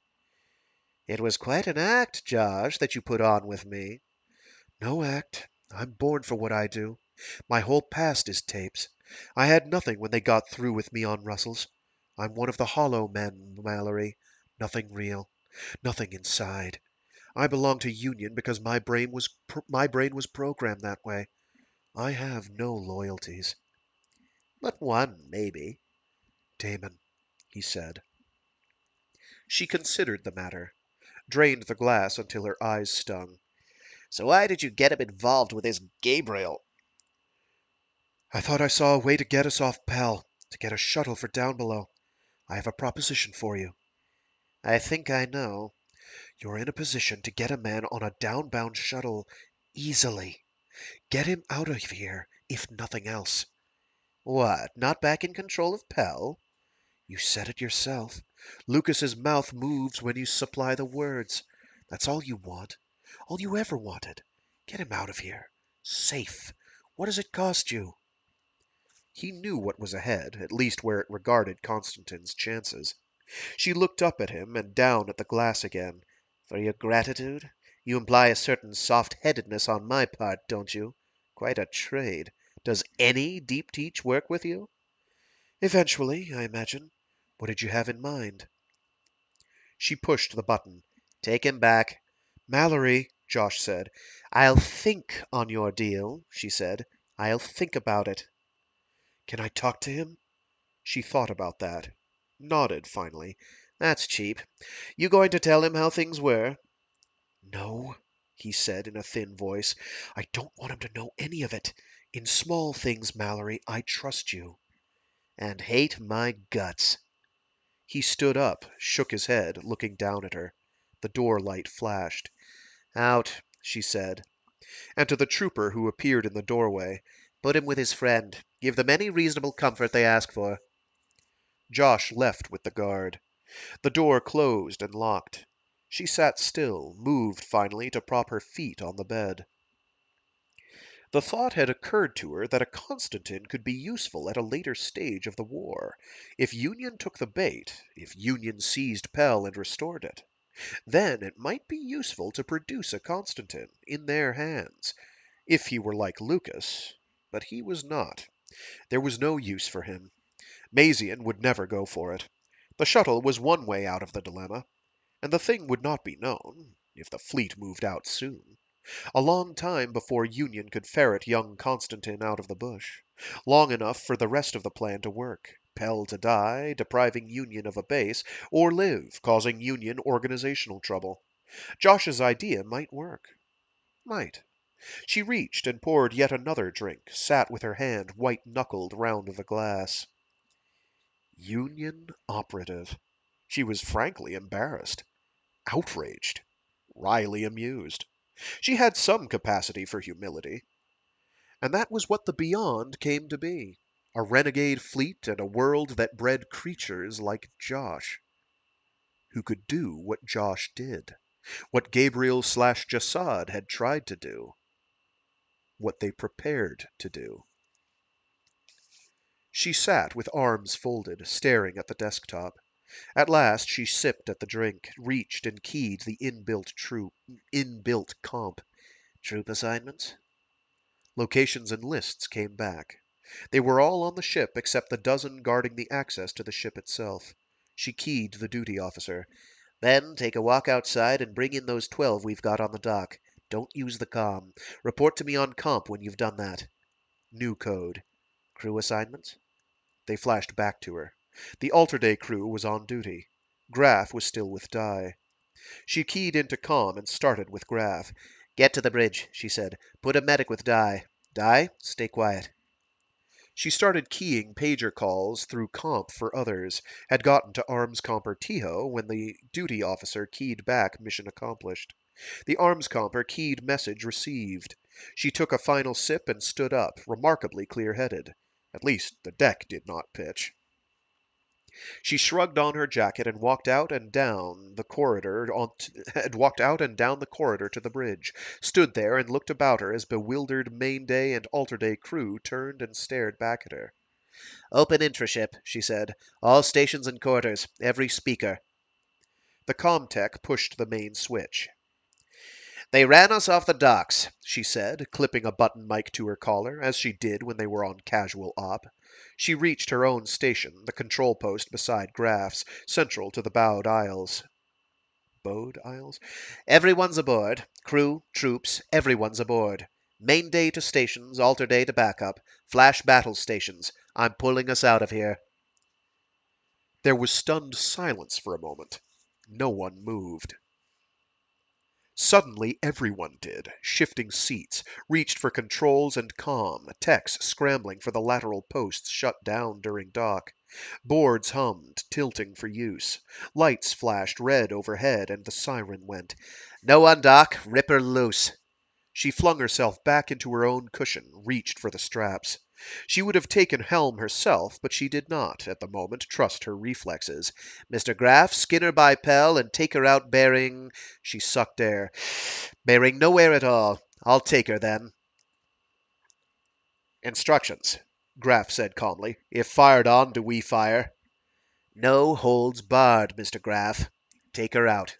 It was quite an act, Josh, that you put on with me. No act. I'm born for what I do. My whole past is tapes. I had nothing when they got through with me on Russell's. I'm one of the hollow men, Mallory. Nothing real. Nothing inside. I belong to Union because my brain was programmed that way. I have no loyalties. But one, maybe. Damon, he said. She considered the matter, drained the glass until her eyes stung. So why did you get him involved with this Gabriel? I thought I saw a way to get us off Pell, to get a shuttle for Downbelow. I have a proposition for you. I think I know. You're in a position to get a man on a downbound shuttle easily. Get him out of here, if nothing else. What, not back in control of Pell? You said it yourself. Lucas's mouth moves when you supply the words. That's all you want. All you ever wanted. Get him out of here. Safe. What does it cost you? He knew what was ahead, at least where it regarded Constantine's chances. She looked up at him and down at the glass again. For your gratitude? You imply a certain soft-headedness on my part, don't you? Quite a trade. Does any deep teach work with you? Eventually, I imagine. What did you have in mind? She pushed the button. Take him back. Mallory, Josh said. I'll think on your deal, she said. I'll think about it. Can I talk to him? She thought about that. Nodded, finally. That's cheap. You going to tell him how things were? No, he said in a thin voice. I don't want him to know any of it. In small things, Mallory, I trust you. And hate my guts. He stood up, shook his head, looking down at her. The door light flashed. Out, she said. And to the trooper who appeared in the doorway, put him with his friend. Give them any reasonable comfort they ask for. Josh left with the guard. The door closed and locked. She sat still, moved finally to prop her feet on the bed. The thought had occurred to her that a Constantin could be useful at a later stage of the war. If Union took the bait, if Union seized Pell and restored it, then it might be useful to produce a Constantin in their hands, if he were like Lucas. But he was not. There was no use for him. Mazian would never go for it. The shuttle was one way out of the dilemma, and the thing would not be known, if the fleet moved out soon. A long time before Union could ferret young Constantine out of the bush. Long enough for the rest of the plan to work. Pell to die, depriving Union of a base, or live, causing Union organizational trouble. Josh's idea might work. Might. She reached and poured yet another drink, sat with her hand white-knuckled round the glass. Union operative. She was frankly embarrassed, outraged, wryly amused. She had some capacity for humility. And that was what the Beyond came to be. A renegade fleet and a world that bred creatures like Josh. Who could do what Josh did. What Gabriel/Jasad had tried to do. What they prepared to do. She sat with arms folded, staring at the desktop. At last she sipped at the drink, reached and keyed the inbuilt comp. Troop assignments? Locations and lists came back. They were all on the ship except the dozen guarding the access to the ship itself. She keyed the duty officer. Ben, take a walk outside and bring in those 12 we've got on the dock. Don't use the comm. Report to me on comp when you've done that. New code. Crew assignments? They flashed back to her. The Alter-Day crew was on duty. Graf was still with Di. She keyed into comm and started with Graf. Get to the bridge, she said. Put a medic with Di. Di, stay quiet. She started keying pager calls through comp for others, had gotten to Arms Comper Tiho when the duty officer keyed back mission accomplished. The Arms Comper keyed message received. She took a final sip and stood up, remarkably clear-headed. At least the deck did not pitch. She shrugged on her jacket and walked out and down the corridor to the bridge, stood there and looked about her as bewildered main-day and alter-day crew turned and stared back at her. Open intraship, she said. All stations and quarters. Every speaker. The comtech pushed the main switch. They ran us off the docks, she said, clipping a button mic to her collar, as she did when they were on casual op. She reached her own station, the control post beside Graf's, central to the bowed aisles. Bowed aisles? Everyone's aboard. Crew, troops, everyone's aboard. Main day to stations, alter day to backup. Flash battle stations. I'm pulling us out of here. There was stunned silence for a moment. No one moved. Suddenly everyone did, shifting seats, reached for controls and comm, techs scrambling for the lateral posts shut down during dock. Boards hummed, tilting for use. Lights flashed red overhead and the siren went. No on dock, ripper loose. She flung herself back into her own cushion, reached for the straps. She would have taken helm herself, but she did not, at the moment, trust her reflexes. Mr. Graff, skin her by Pell and take her out bearing... She sucked air. Bearing nowhere at all. I'll take her, then. Instructions, Graff said calmly. If fired on, do we fire? No holds barred, Mr. Graff. Take her out.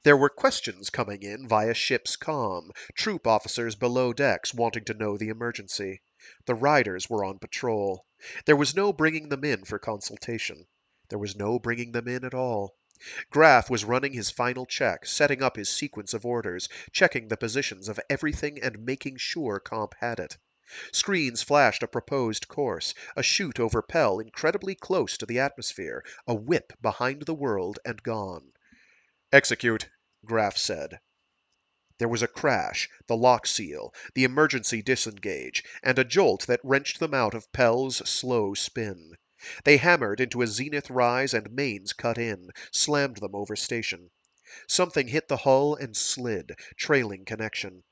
There were questions coming in via ship's comm, troop officers below decks wanting to know the emergency. The riders were on patrol. There was no bringing them in for consultation. There was no bringing them in at all. Graff was running his final check, setting up his sequence of orders, checking the positions of everything and making sure comp had it. Screens flashed a proposed course, a chute over Pell incredibly close to the atmosphere, a whip behind the world and gone. Execute, Graff said. There was a crash, the lock seal, the emergency disengage, and a jolt that wrenched them out of Pell's slow spin. They hammered into a zenith rise and mains cut in, slammed them over station. Something hit the hull and slid, trailing connection.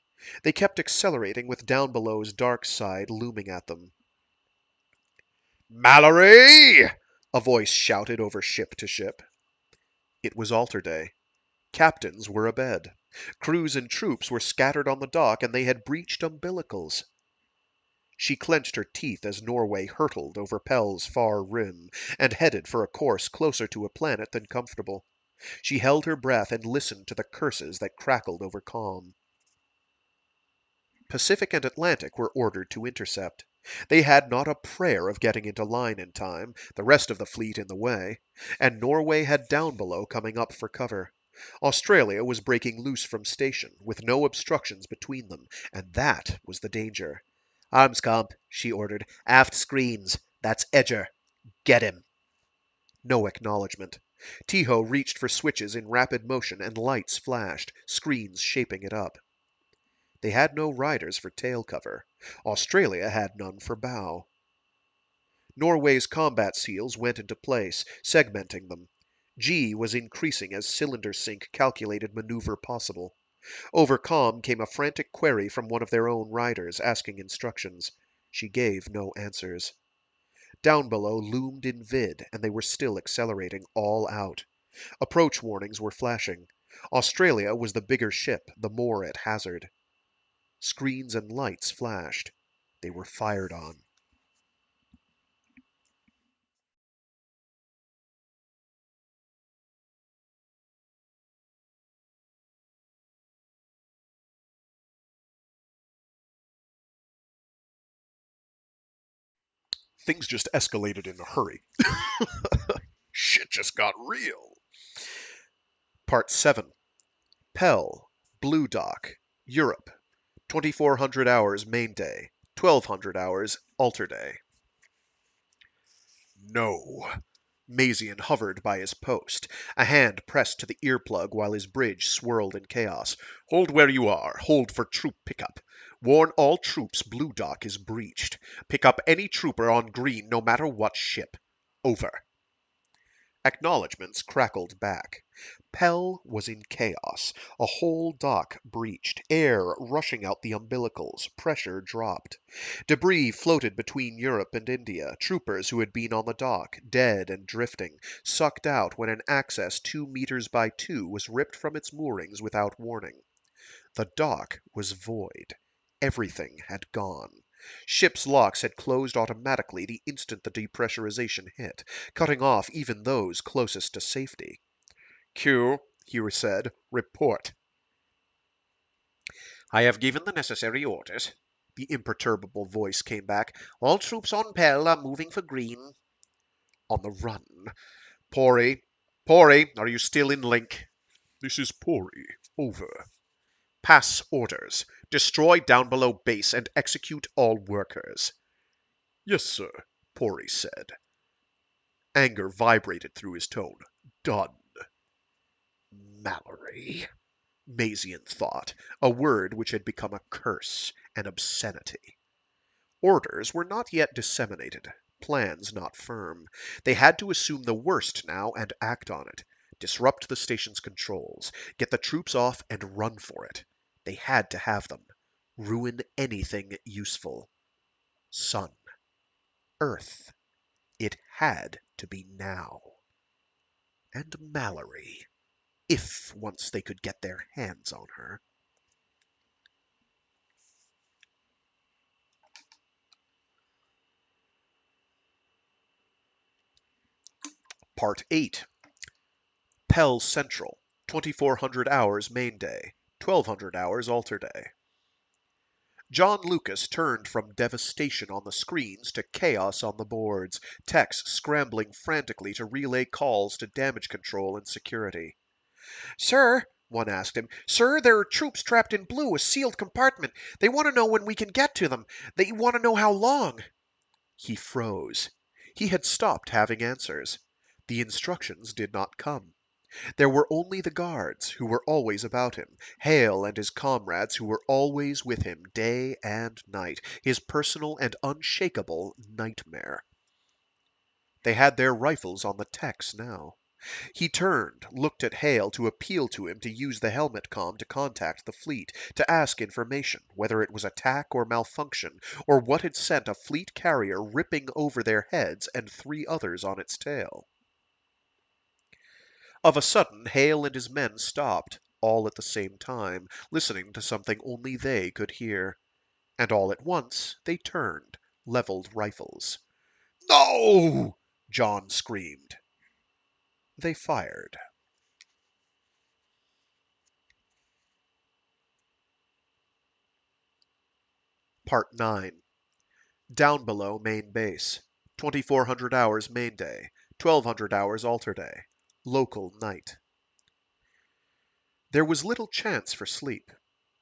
They kept accelerating with Downbelow's dark side looming at them. Mallory! A voice shouted over ship to ship. It was alter day. Captains were abed. Crews and troops were scattered on the dock, and they had breached umbilicals. She clenched her teeth as Norway hurtled over Pell's far rim and headed for a course closer to a planet than comfortable. She held her breath and listened to the curses that crackled over calm. Pacific and Atlantic were ordered to intercept. They had not a prayer of getting into line in time, the rest of the fleet in the way, and Norway had Downbelow coming up for cover. Australia was breaking loose from station, with no obstructions between them, and that was the danger. "Arms comp," she ordered. "Aft screens. That's Edger. Get him." No acknowledgement. Tiho reached for switches in rapid motion, and lights flashed, screens shaping it up. They had no riders for tail cover. Australia had none for bow. Norway's combat seals went into place, segmenting them. G was increasing as cylinder sync calculated maneuver possible. Over comm came a frantic query from one of their own riders, asking instructions. She gave no answers. Downbelow loomed in vid, and they were still accelerating, all out. Approach warnings were flashing. Australia was the bigger ship, the more at hazard. Screens and lights flashed. They were fired on. Things just escalated in a hurry. Shit just got real. Part 7. Pell, Blue Dock, Europe. 2400 hours main day, 1200 hours alter day. No. Mazian hovered by his post, a hand pressed to the earplug while his bridge swirled in chaos. "Hold where you are. Hold for troop pickup. Warn all troops Blue Dock is breached. Pick up any trooper on green, no matter what ship. Over." Acknowledgments crackled back. Pell was in chaos. A whole dock breached, air rushing out the umbilicals, pressure dropped. Debris floated between Europe and India, troopers who had been on the dock, dead and drifting, sucked out when an access 2 meters by 2 was ripped from its moorings without warning. The dock was void. Everything had gone. Ship's locks had closed automatically the instant the depressurization hit, cutting off even those closest to safety. "Q," he said, "report." "I have given the necessary orders," the imperturbable voice came back. "All troops on Pell are moving for green." On the run. "Pori. Pori, are you still in link?" "This is Pori. Over." "Pass orders. Destroy Downbelow base and execute all workers." "Yes, sir," Pori said. Anger vibrated through his tone. "Done." Mallory, Mazian thought, a word which had become a curse, an obscenity. Orders were not yet disseminated, plans not firm. They had to assume the worst now and act on it. Disrupt the station's controls, get the troops off and run for it. They had to have them. Ruin anything useful. Sun. Earth. It had to be now. And Mallory. If once they could get their hands on her. Part 8. Pell Central. 2400 hours main day. 1200 hours alter day. John Lucas turned from devastation on the screens to chaos on the boards, techs scrambling frantically to relay calls to damage control and security. "Sir," one asked him, "Sir, there are troops trapped in blue, a sealed compartment. They want to know when we can get to them. They want to know how long." He froze. He had stopped having answers. The instructions did not come. There were only the guards, who were always about him, Hale and his comrades, who were always with him, day and night, his personal and unshakable nightmare. They had their rifles on the techs now. He turned, looked at Hale to appeal to him to use the helmet comm to contact the fleet, to ask information, whether it was attack or malfunction, or what had sent a fleet carrier ripping over their heads and 3 others on its tail. Of a sudden, Hale and his men stopped, all at the same time, listening to something only they could hear. And all at once they turned, leveled rifles. "No!" John screamed. They fired. Part 9. Downbelow main base. 2400 hours main day. 1200 hours alter day. Local night. There was little chance for sleep.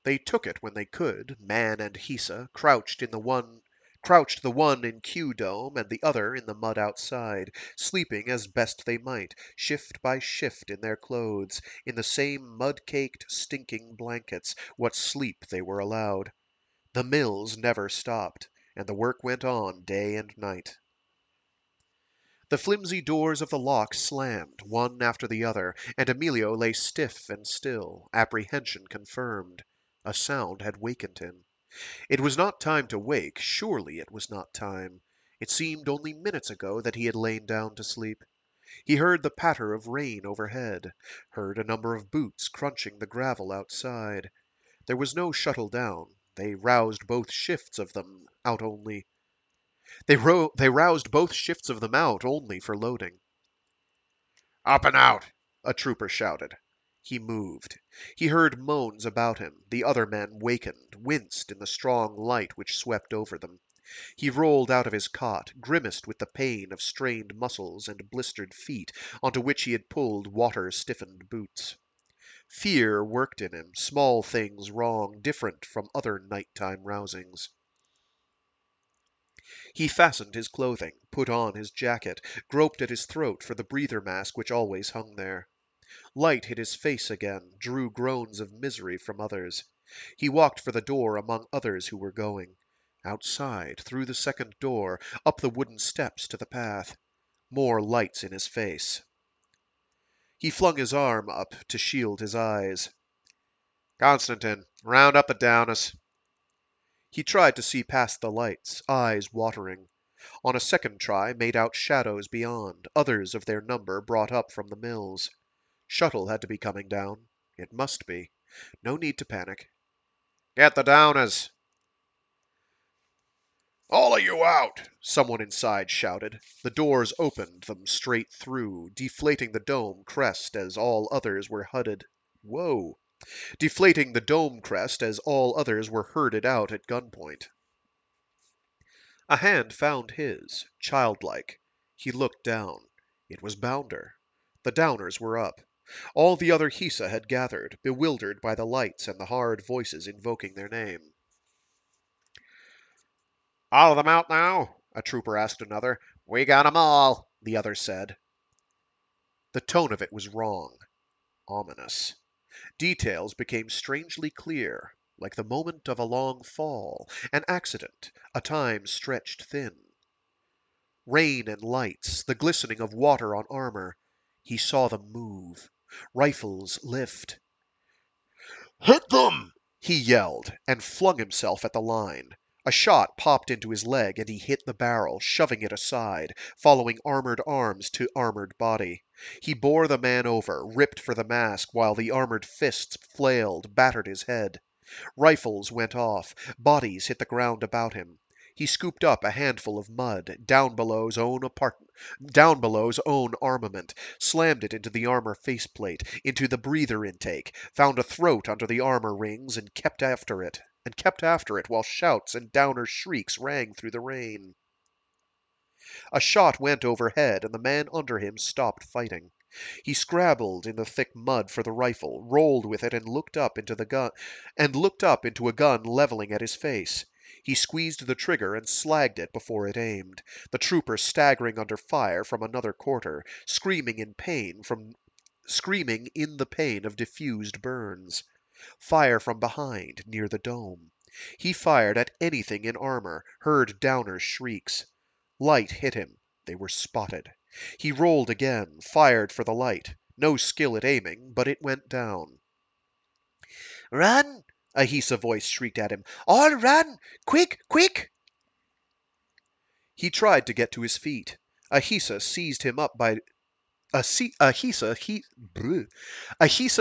They took it when they could, Man and Hisa, crouched the one in Q dome and the other in the mud outside, sleeping as best they might, shift by shift in their clothes, in the same mud-caked, stinking blankets, what sleep they were allowed. The mills never stopped, and the work went on day and night. The flimsy doors of the lock slammed, one after the other, and Emilio lay stiff and still, apprehension confirmed. A sound had wakened him. It was not time to wake, surely it was not time. It seemed only minutes ago that he had lain down to sleep. He heard the patter of rain overhead, heard a number of boots crunching the gravel outside. There was no shuttle down. They roused both shifts of them out only. They roused both shifts of them out only for loading. "Up and out!" a trooper shouted. He moved. He heard moans about him. The other men wakened, winced in the strong light which swept over them. He rolled out of his cot, grimaced with the pain of strained muscles and blistered feet onto which he had pulled water-stiffened boots. Fear worked in him, small things wrong, different from other nighttime rousings. He fastened his clothing, put on his jacket, groped at his throat for the breather mask which always hung there. Light hit his face again, drew groans of misery from others. He walked for the door among others who were going. Outside, through the second door, up the wooden steps to the path. More lights in his face. He flung his arm up to shield his eyes. "Constantine, round up the Downers." He tried to see past the lights, eyes watering. On a second try, made out shadows beyond, others of their number brought up from the mills. Shuttle had to be coming down. It must be. No need to panic. "Get the Downers." "All of you out!" someone inside shouted. The doors opened them straight through, deflating the dome crest as all others were herded. Whoa! Deflating the dome crest as all others were herded out at gunpoint. A hand found his, childlike. He looked down. It was Bounder. The Downers were up. All the other Hisa had gathered, bewildered by the lights and the hard voices invoking their name. "All of them out now?" a trooper asked another. "We got 'em all," the other said. The tone of it was wrong, ominous. Details became strangely clear, like the moment of a long fall, an accident, a time stretched thin. Rain and lights, the glistening of water on armor. He saw them move. Rifles lift. "Hit them!" he yelled, and flung himself at the line. A shot popped into his leg, and he hit the barrel, shoving it aside, following armored arms to armored body. He bore the man over, ripped for the mask, while the armored fists flailed, battered his head. Rifles went off. Bodies hit the ground about him. He scooped up a handful of mud, Downbelow's own armament, slammed it into the armor faceplate, into the breather intake, found a throat under the armor rings, and kept after it while shouts and Downer shrieks rang through the rain. A shot went overhead, and the man under him stopped fighting. He scrabbled in the thick mud for the rifle, rolled with it, and looked up into a gun leveling at his face. He squeezed the trigger and slagged it before it aimed, the trooper staggering under fire from another quarter, screaming in the pain of diffused burns. Fire from behind, near the dome. He fired at anything in armor, heard Downer's shrieks. Light hit him. They were spotted. He rolled again, fired for the light. No skill at aiming, but it went down. "Run!" a Hisa voice shrieked at him. "All run! Quick! Quick!" He tried to get to his feet. A Hisa seized him up by Ahisa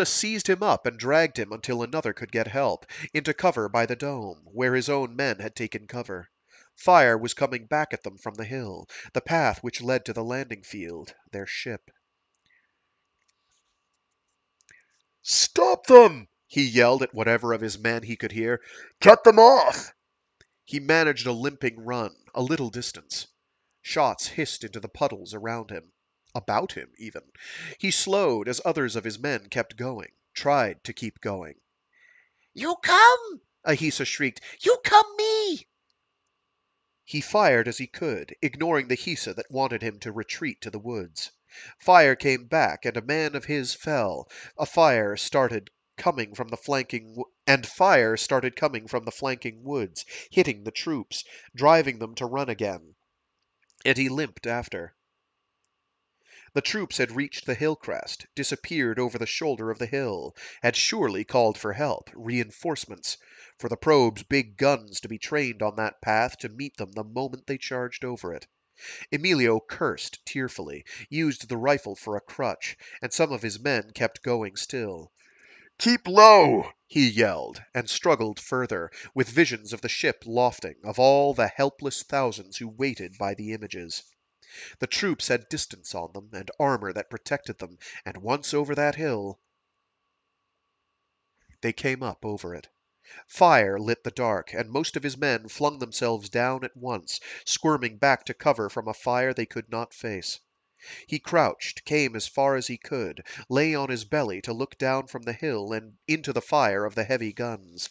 seized him up and dragged him until another could get help, into cover by the dome, where his own men had taken cover. Fire was coming back at them from the hill, the path which led to the landing field, their ship. Stop them! He yelled at whatever of his men he could hear. Cut them off! He managed a limping run, a little distance. Shots hissed into the puddles around him. About him, even. He slowed as others of his men kept going, tried to keep going. You come! Ahisa shrieked. You come me! He fired as he could, ignoring the Hisa that wanted him to retreat to the woods. Fire came back, and a man of his fell. Fire started coming from the flanking woods, hitting the troops, driving them to run again. And he limped after. The troops had reached the hill crest, disappeared over the shoulder of the hill, had surely called for help, reinforcements, for the probe's big guns to be trained on that path to meet them the moment they charged over it. Emilio cursed tearfully, used the rifle for a crutch, and some of his men kept going still. Keep low! He yelled, and struggled further, with visions of the ship lofting, of all the helpless thousands who waited by the images. The troops had distance on them, and armor that protected them, and once over that hill, they came up over it. Fire lit the dark, and most of his men flung themselves down at once, squirming back to cover from a fire they could not face. He crouched, came as far as he could, lay on his belly to look down from the hill and into the fire of the heavy guns.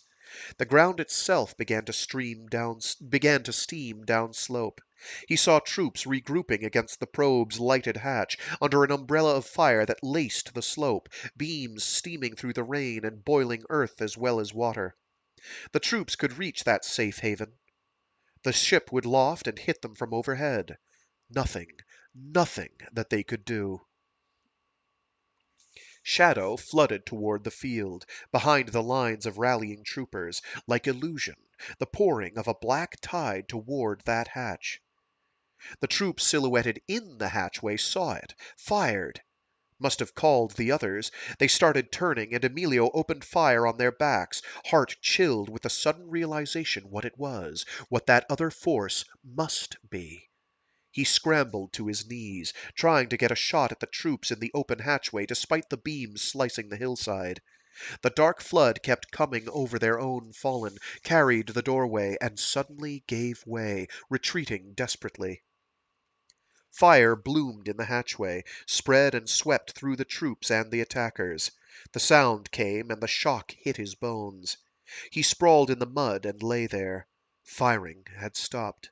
The ground itself began to steam down slope. He saw troops regrouping against the probe's lighted hatch, under an umbrella of fire that laced the slope, beams steaming through the rain and boiling earth as well as water. The troops could reach that safe haven. The ship would loft and hit them from overhead. Nothing that they could do. Shadow flooded toward the field, behind the lines of rallying troopers, like illusion, the pouring of a black tide toward that hatch. The troops silhouetted in the hatchway saw it, fired. Must have called the others. They started turning, and Emilio opened fire on their backs, heart chilled with the sudden realization what it was, what that other force must be. He scrambled to his knees, trying to get a shot at the troops in the open hatchway despite the beams slicing the hillside. The dark flood kept coming over their own fallen, carried the doorway, and suddenly gave way, retreating desperately. Fire bloomed in the hatchway, spread and swept through the troops and the attackers. The sound came, and the shock hit his bones. He sprawled in the mud and lay there. Firing had stopped.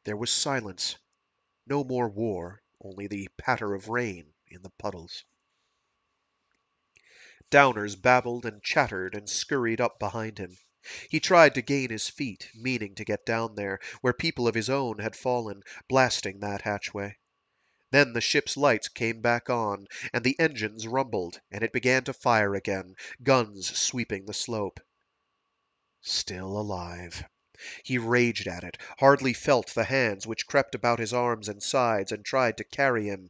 There was silence. No more war, only the patter of rain in the puddles. Downers babbled and chattered and scurried up behind him. He tried to gain his feet, meaning to get down there, where people of his own had fallen, blasting that hatchway. Then the ship's lights came back on, and the engines rumbled, and it began to fire again, guns sweeping the slope. Still alive. He raged at it, hardly felt the hands which crept about his arms and sides and tried to carry him.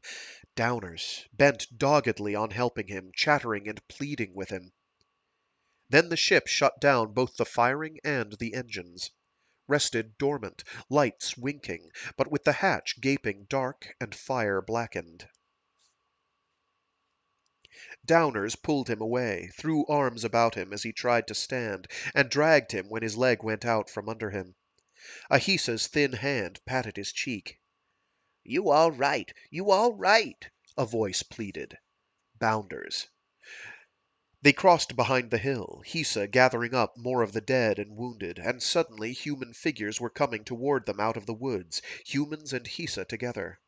Downers, bent doggedly on helping him, chattering and pleading with him. Then the ship shut down both the firing and the engines. Rested dormant, lights winking, but with the hatch gaping dark and fire blackened. Downers pulled him away, threw arms about him as he tried to stand, and dragged him when his leg went out from under him. Ahisa's thin hand patted his cheek. You all right? You all right? A voice pleaded. Bounders. They crossed behind the hill, Hisa gathering up more of the dead and wounded, and suddenly human figures were coming toward them out of the woods, humans and Hisa together.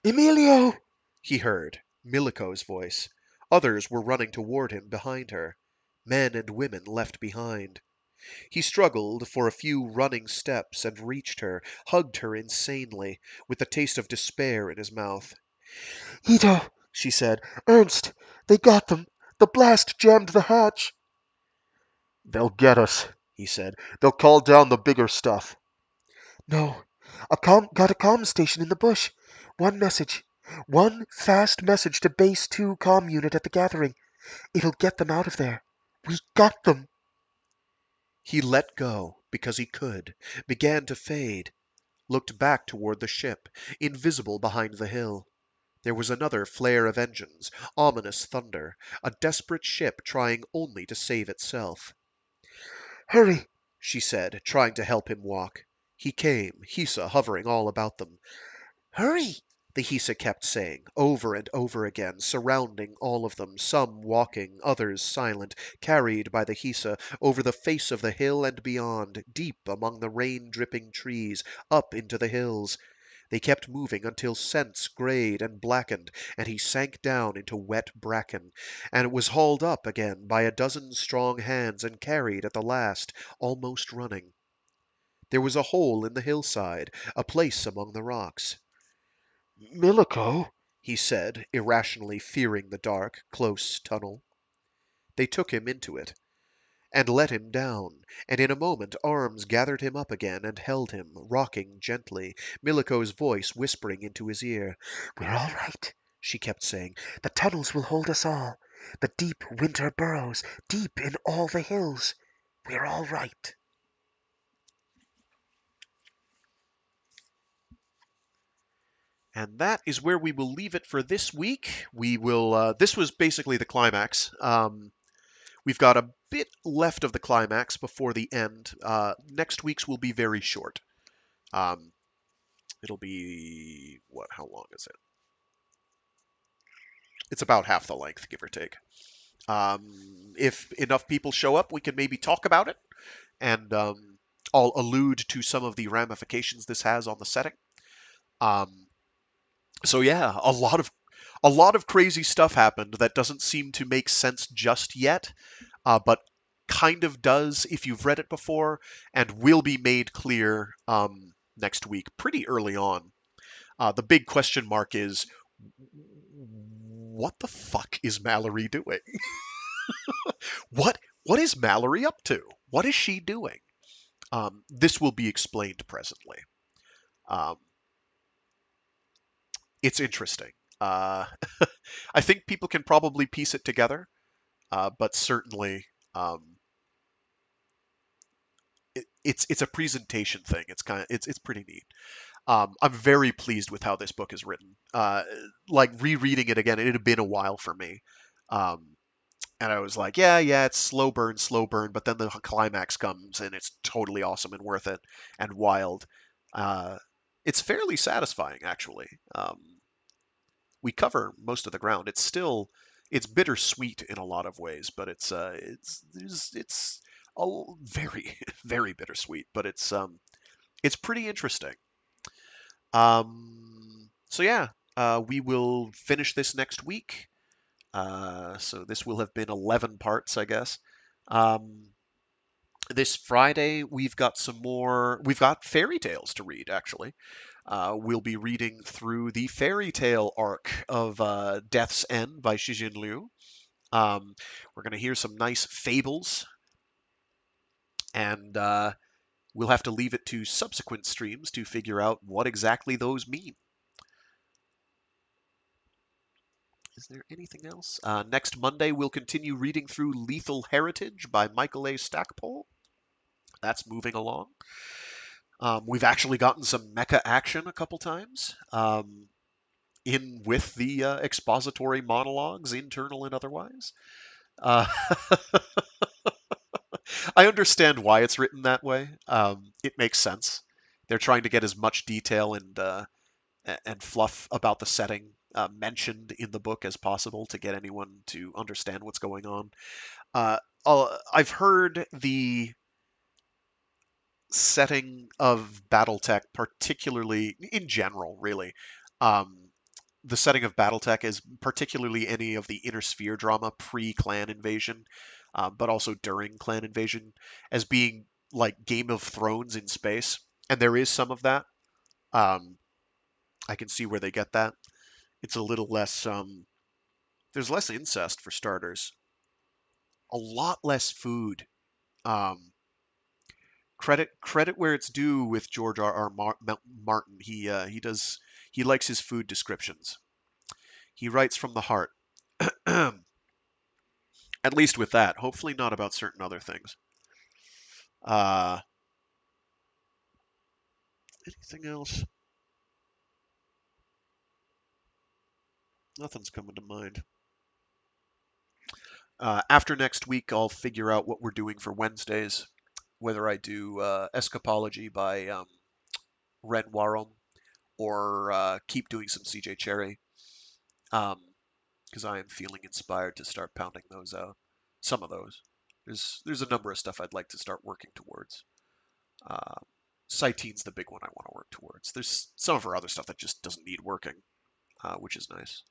Emilio! He heard Miliko's voice. Others were running toward him behind her. Men and women left behind. He struggled for a few running steps and reached her, hugged her insanely, with the taste of despair in his mouth. Ito, she said. Ernst, they got them. The blast jammed the hatch. They'll get us, he said. They'll call down the bigger stuff. No, got a comm station in the bush. One message. One fast message to Base 2 comm unit at the gathering. It'll get them out of there. We got them. He let go because he could, began to fade, looked back toward the ship, invisible behind the hill. There was another flare of engines, ominous thunder, a desperate ship trying only to save itself. Hurry. She said, trying to help him walk. He came, Hisa hovering all about them. Hurry! The Hisa kept saying, over and over again, surrounding all of them, some walking, others silent, carried by the Hisa over the face of the hill and beyond, deep among the rain-dripping trees, up into the hills. They kept moving until scents grayed and blackened, and he sank down into wet bracken, and was hauled up again by a dozen strong hands and carried at the last, almost running. There was a hole in the hillside, a place among the rocks. Milico? He said, irrationally fearing the dark, close tunnel. They took him into it, and let him down, and in a moment arms gathered him up again and held him, rocking gently, Milico's voice whispering into his ear. We're all right, she kept saying. The tunnels will hold us all. The deep winter burrows, deep in all the hills. We're all right. And that is where we will leave it for this week. We will. This was basically the climax. We've got a bit left of the climax before the end. Next week's will be very short. Um, it'll be what? How long is it? It's about half the length, give or take. If enough people show up, we can maybe talk about it, and I'll allude to some of the ramifications this has on the setting. Um, so yeah, a lot of crazy stuff happened that doesn't seem to make sense just yet, but kind of does if you've read it before, and will be made clear next week, pretty early on. The big question mark is, what the fuck is Mallory doing? What is Mallory up to? What is she doing? This will be explained presently. Um, it's interesting. Uh, I think people can probably piece it together, but certainly it's a presentation thing. It's pretty neat. I'm very pleased with how this book is written. Like rereading it again, it had been a while for me. Um, and I was like, yeah, it's slow burn, but then the climax comes and it's totally awesome and worth it and wild. Uh, it's fairly satisfying, actually. We cover most of the ground. It's bittersweet in a lot of ways, but it's very very bittersweet, but it's pretty interesting. So yeah, we will finish this next week. So this will have been 11 parts, I guess. Um, this Friday, we've got some more. We've got fairy tales to read, actually. We'll be reading through the fairy tale arc of Death's End by Shijin Liu. We're going to hear some nice fables, and we'll have to leave it to subsequent streams to figure out what exactly those mean. Is there anything else? Next Monday, we'll continue reading through Lethal Heritage by Michael A. Stackpole. That's moving along. We've actually gotten some mecha action a couple times in with the expository monologues, internal and otherwise. Uh, I understand why it's written that way. It makes sense. They're trying to get as much detail and fluff about the setting mentioned in the book as possible to get anyone to understand what's going on. Uh, I've heard the setting of BattleTech, particularly in general, really. Um, the setting of BattleTech is particularly any of the inner sphere drama pre-clan invasion, but also during clan invasion, as being like Game of Thrones in space. And there is some of that. Um, I can see where they get that. It's a little less. There's less incest for starters. A lot less food. Um, credit where it's due with George R. R. Martin. He He likes his food descriptions. He writes from the heart. At least with that. Hopefully not about certain other things. Anything else? Nothing's coming to mind. After next week, I'll figure out what we're doing for Wednesdays. Whether I do Escapology by Ren Warren or keep doing some CJ Cherryh. Because I am feeling inspired to start pounding those out. Some of those. There's a number of stuff I'd like to start working towards. Uh, Citeen's the big one I want to work towards. There's some of our other stuff that just doesn't need working, which is nice.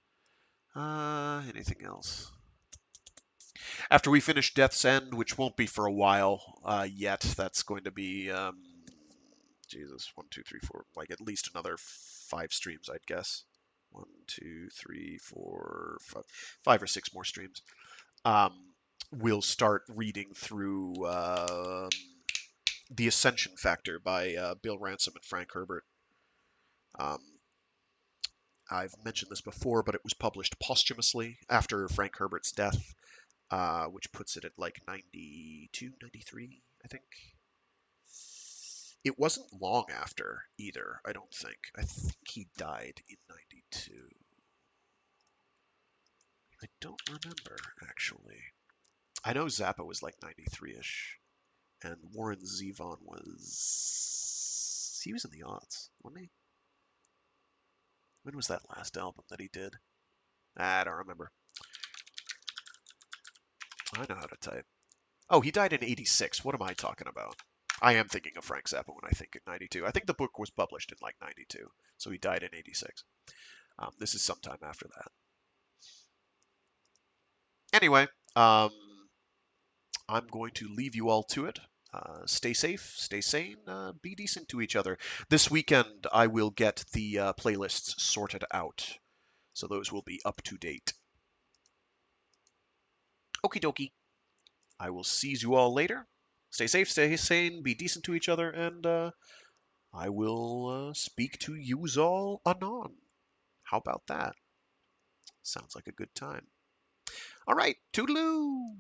Anything else? After we finish Death's End, which won't be for a while yet, that's going to be Jesus, 1, 2, 3, 4, like at least another 5 streams, I'd guess. 1, 2, 3, 4, 5, 5 or 6 more streams. We'll start reading through The Ascension Factor by Bill Ransom and Frank Herbert. I've mentioned this before, but it was published posthumously after Frank Herbert's death, which puts it at like 92, 93, I think. It wasn't long after either, I don't think. I think he died in 92. I don't remember, actually. I know Zappa was like 93-ish, and Warren Zevon was... He was in the aughts, wasn't he? When was that last album that he did? I don't remember. I know how to type. Oh, he died in 86. What am I talking about? I am thinking of Frank Zappa when I think of 92. I think the book was published in like 92, so he died in 86. This is sometime after that. Anyway, I'm going to leave you all to it. Stay safe, stay sane, be decent to each other. This weekend, I will get the playlists sorted out, so those will be up to date. Okie dokie. I will seize you all later. Stay safe, stay sane, be decent to each other, and I will speak to yous all anon. How about that? Sounds like a good time. All right, toodaloo!